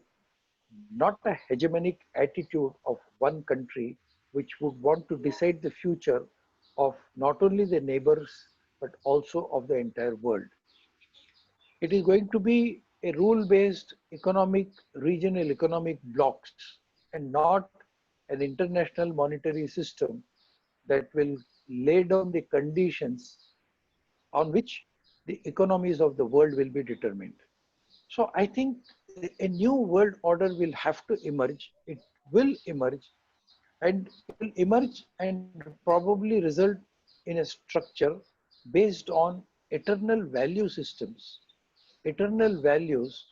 not a hegemonic attitude of one country which would want to decide the future of not only the neighbors but also of the entire world. It is going to be a rule-based regional economic blocks, and not an international monetary system that will lay down the conditions on which the economies of the world will be determined. So I think a new world order will have to emerge. It will emerge, and it will emerge and probably result in a structure based on eternal value systems, eternal values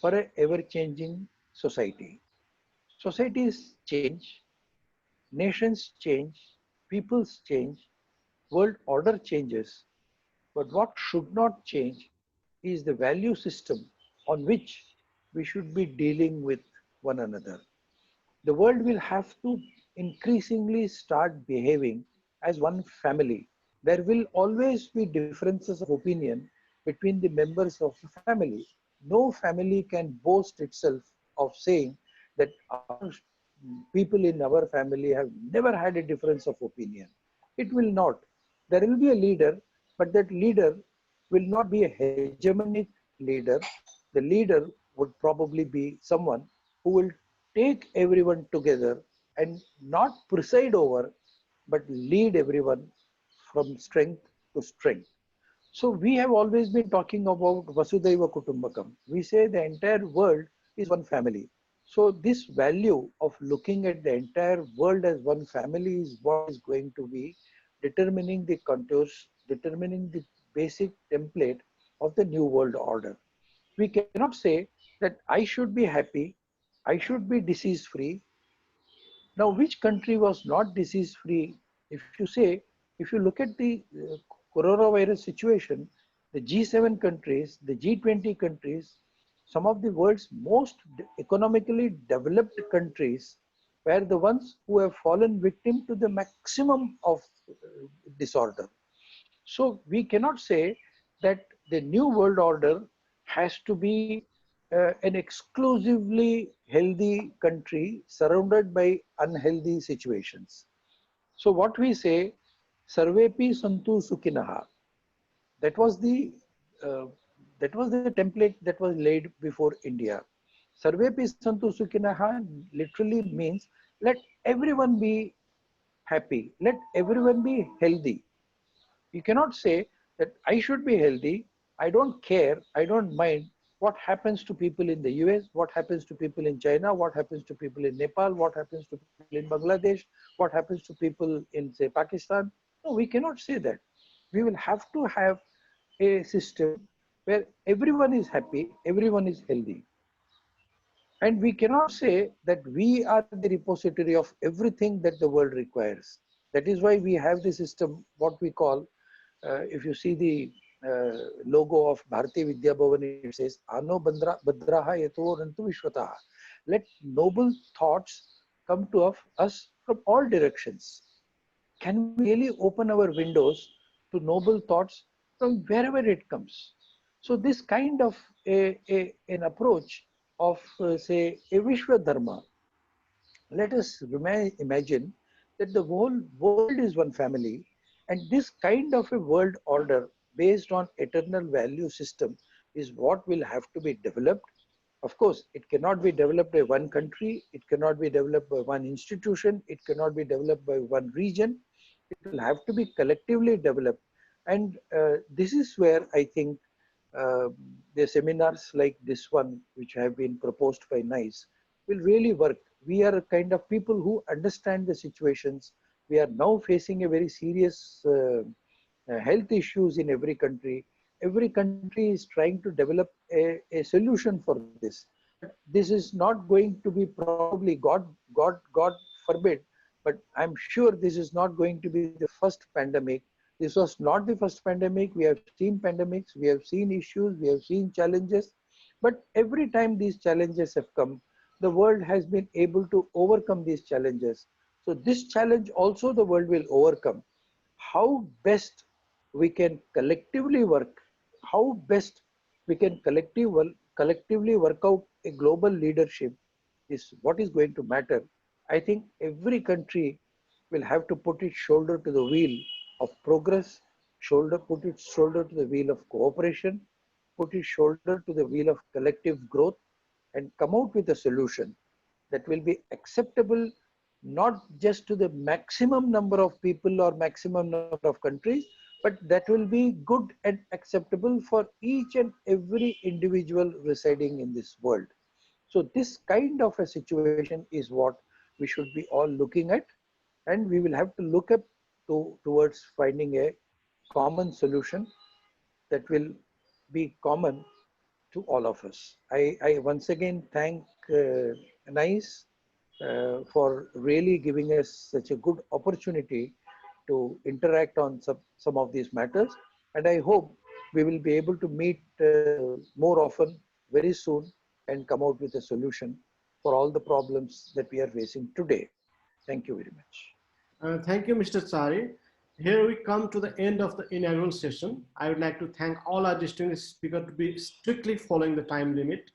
for an ever-changing society. Societies change, nations change, peoples change, world order changes, but what should not change is the value system on which we should be dealing with one another. The world will have to increasingly start behaving as one family. There will always be differences of opinion between the members of a family. No family can boast itself of saying that our people in our family have never had a difference of opinion. It will not. There will be a leader, but that leader will not be a hegemonic leader. The leader would probably be someone who will take everyone together and not preside over, but lead everyone from strength to strength. So we have always been talking about Vasudhaiva Kutumbakam. We say the entire world is one family. So this value of looking at the entire world as one family is what is going to be determining the contours, determining the basic template of the new world order. We cannot say that I should be happy, I should be disease free. Now, which country was not disease free? If you look at the coronavirus situation, the G7 countries, the G20 countries, some of the world's most economically developed countries were the ones who have fallen victim to the maximum of disorder. So we cannot say that the new world order has to be an exclusively healthy country surrounded by unhealthy situations. So what we say, Sarvepi Santu Sukhinaha, that was the template that was laid before India. Sarvepi Santu Sukhinaha literally means let everyone be happy, let everyone be healthy. You cannot say that I should be healthy, I don't care, I don't mind what happens to people in the US, what happens to people in China, what happens to people in Nepal, what happens to people in Bangladesh, what happens to people in, say, Pakistan. No, we cannot say that. We will have to have a system where everyone is happy, everyone is healthy. And we cannot say that we are the repository of everything that the world requires. That is why we have the system, what we call, if you see the logo of Bharati Vidya Bhavan, it says, Ano Badraha Yato Rantu Vishwataha. Let noble thoughts come to us from all directions. Can we really open our windows to noble thoughts from wherever it comes? So this kind of an approach of, say, a Vishwa Dharma, let us imagine that the whole world is one family, and this kind of a world order based on eternal value system is what will have to be developed. Of course, it cannot be developed by one country, it cannot be developed by one institution, it cannot be developed by one region. It will have to be collectively developed. And this is where I think uh, the seminars like this one, which have been proposed by NICE, will really work. We are a kind of people who understand the situations. We are now facing a very serious health issues in every country. Every country is trying to develop a solution for this. But this is not going to be probably, God forbid, but I'm sure this is not going to be the first pandemic. This was not the first pandemic. We have seen pandemics, we have seen issues, we have seen challenges. But every time these challenges have come, the world has been able to overcome these challenges. So this challenge also the world will overcome. How best we can collectively work, how best we can collectively work out a global leadership is what is going to matter. I think every country will have to put its shoulder to the wheel of progress, put its shoulder to the wheel of cooperation, put its shoulder to the wheel of collective growth, and come out with a solution that will be acceptable not just to the maximum number of people or maximum number of countries, but that will be good and acceptable for each and every individual residing in this world. So this kind of a situation is what we should be all looking at, and we will have to look up towards finding a common solution that will be common to all of us. I once again thank NICE for really giving us such a good opportunity to interact on some of these matters. And I hope we will be able to meet more often very soon and come out with a solution for all the problems that we are facing today. Thank you very much. Thank you, Mr. Chari. Here we come to the end of the inaugural session. I would like to thank all our distinguished speakers to be strictly following the time limit.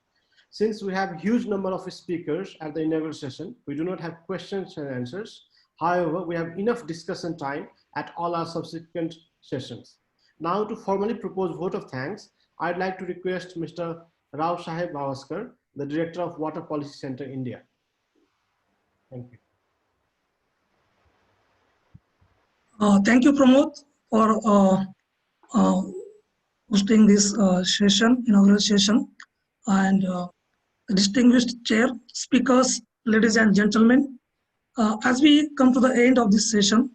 Since we have a huge number of speakers at the inaugural session, we do not have questions and answers. However, we have enough discussion time at all our subsequent sessions. Now, to formally propose vote of thanks, I'd like to request Mr. Raosaheb Bawaskar, the Director of Water Policy Center, India. Thank you. Thank you, Pramod, for hosting this session, inaugural session, and distinguished chair, speakers, ladies and gentlemen. As we come to the end of this session,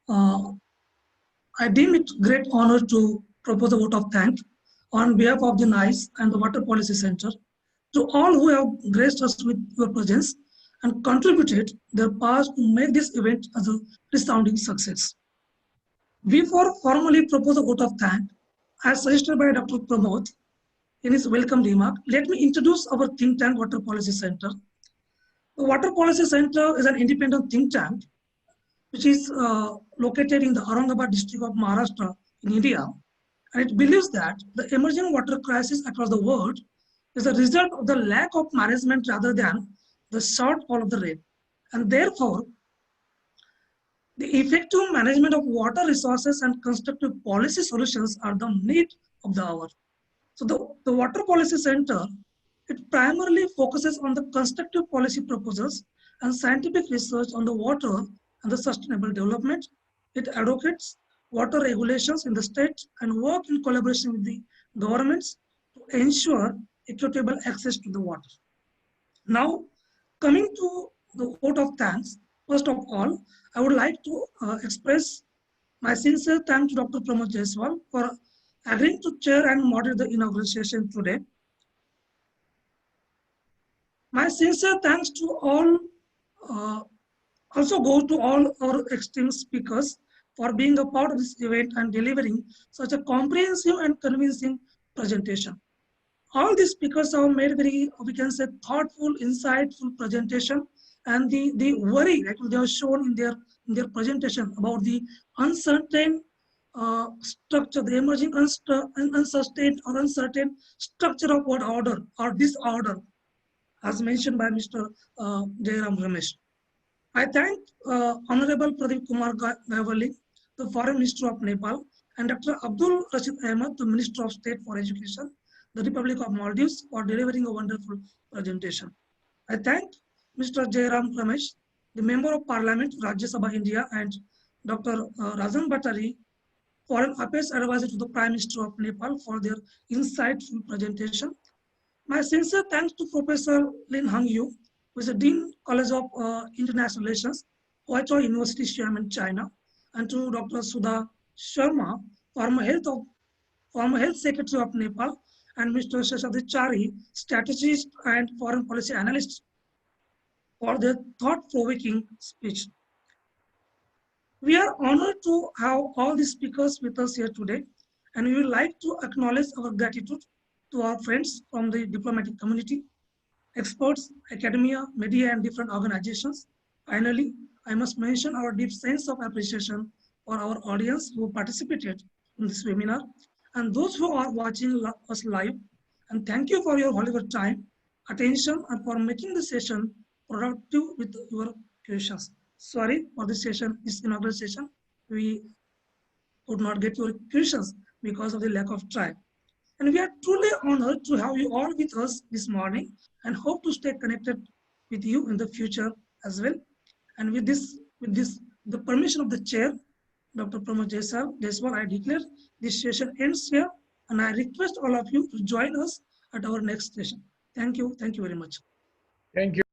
I deem it great honor to propose a vote of thanks on behalf of the NICE and the Water Policy Center to all who have graced us with your presence and contributed their part to make this event as a resounding success. Before formally propose a vote of thanks, as suggested by Dr. Pramod in his welcome remark, let me introduce our think tank, Water Policy Center. The Water Policy Center is an independent think tank which is located in the Aurangabad district of Maharashtra in India. And it believes that the emerging water crisis across the world is a result of the lack of management rather than the shortfall of the rain. And therefore, the effective management of water resources and constructive policy solutions are the need of the hour. So the Water Policy Center, it primarily focuses on the constructive policy proposals and scientific research on the water and the sustainable development. It advocates water regulations in the state and work in collaboration with the governments to ensure equitable access to the water. Now, coming to the vote of thanks, first of all, I would like to express my sincere thanks to Dr. Pramod Jaiswal for agreeing to chair and moderate the inaugural session today. My sincere thanks to all also goes to all our esteemed speakers for being a part of this event and delivering such a comprehensive and convincing presentation. All these speakers have made very, we can say, thoughtful, insightful presentation, and the worry that they have shown in their presentation about the uncertain structure, the emerging unsustained or uncertain structure of what order or disorder, as mentioned by Mr. Jairam Ramesh. I thank Honourable Pradeep Kumar Gyawali, the Foreign Minister of Nepal, and Dr. Abdulla Ahmed, the Minister of State for Education, the Republic of Maldives, for delivering a wonderful presentation. I thank Mr. Jairam Ramesh, the Member of Parliament, Rajyasabha, India, and Dr. Rajan Bhattarai, Foreign Affairs Advisor to the Prime Minister of Nepal for their insightful presentation. My sincere thanks to Professor Lin Hongyu, who is the Dean College of International Relations, HuaQiao University, Xiamen, China, and to Dr. Sudha Sharma, former Health Secretary of Nepal, and Mr. Seshadri Chari, strategist and foreign policy analyst, for their thought-provoking speech. We are honored to have all the speakers with us here today, and we would like to acknowledge our gratitude to our friends from the diplomatic community, experts, academia, media, and different organizations. Finally, I must mention our deep sense of appreciation for our audience who participated in this webinar and those who are watching us live. And thank you for your valuable time, attention, and for making the session productive with your questions. Sorry for this session, this inaugural session. We could not get your questions because of the lack of time. And we are truly honored to have you all with us this morning and hope to stay connected with you in the future as well. And with the permission of the chair, Dr. Pramod Jaiswal, I declare this session ends here, and I request all of you to join us at our next session. Thank you very much. Thank you.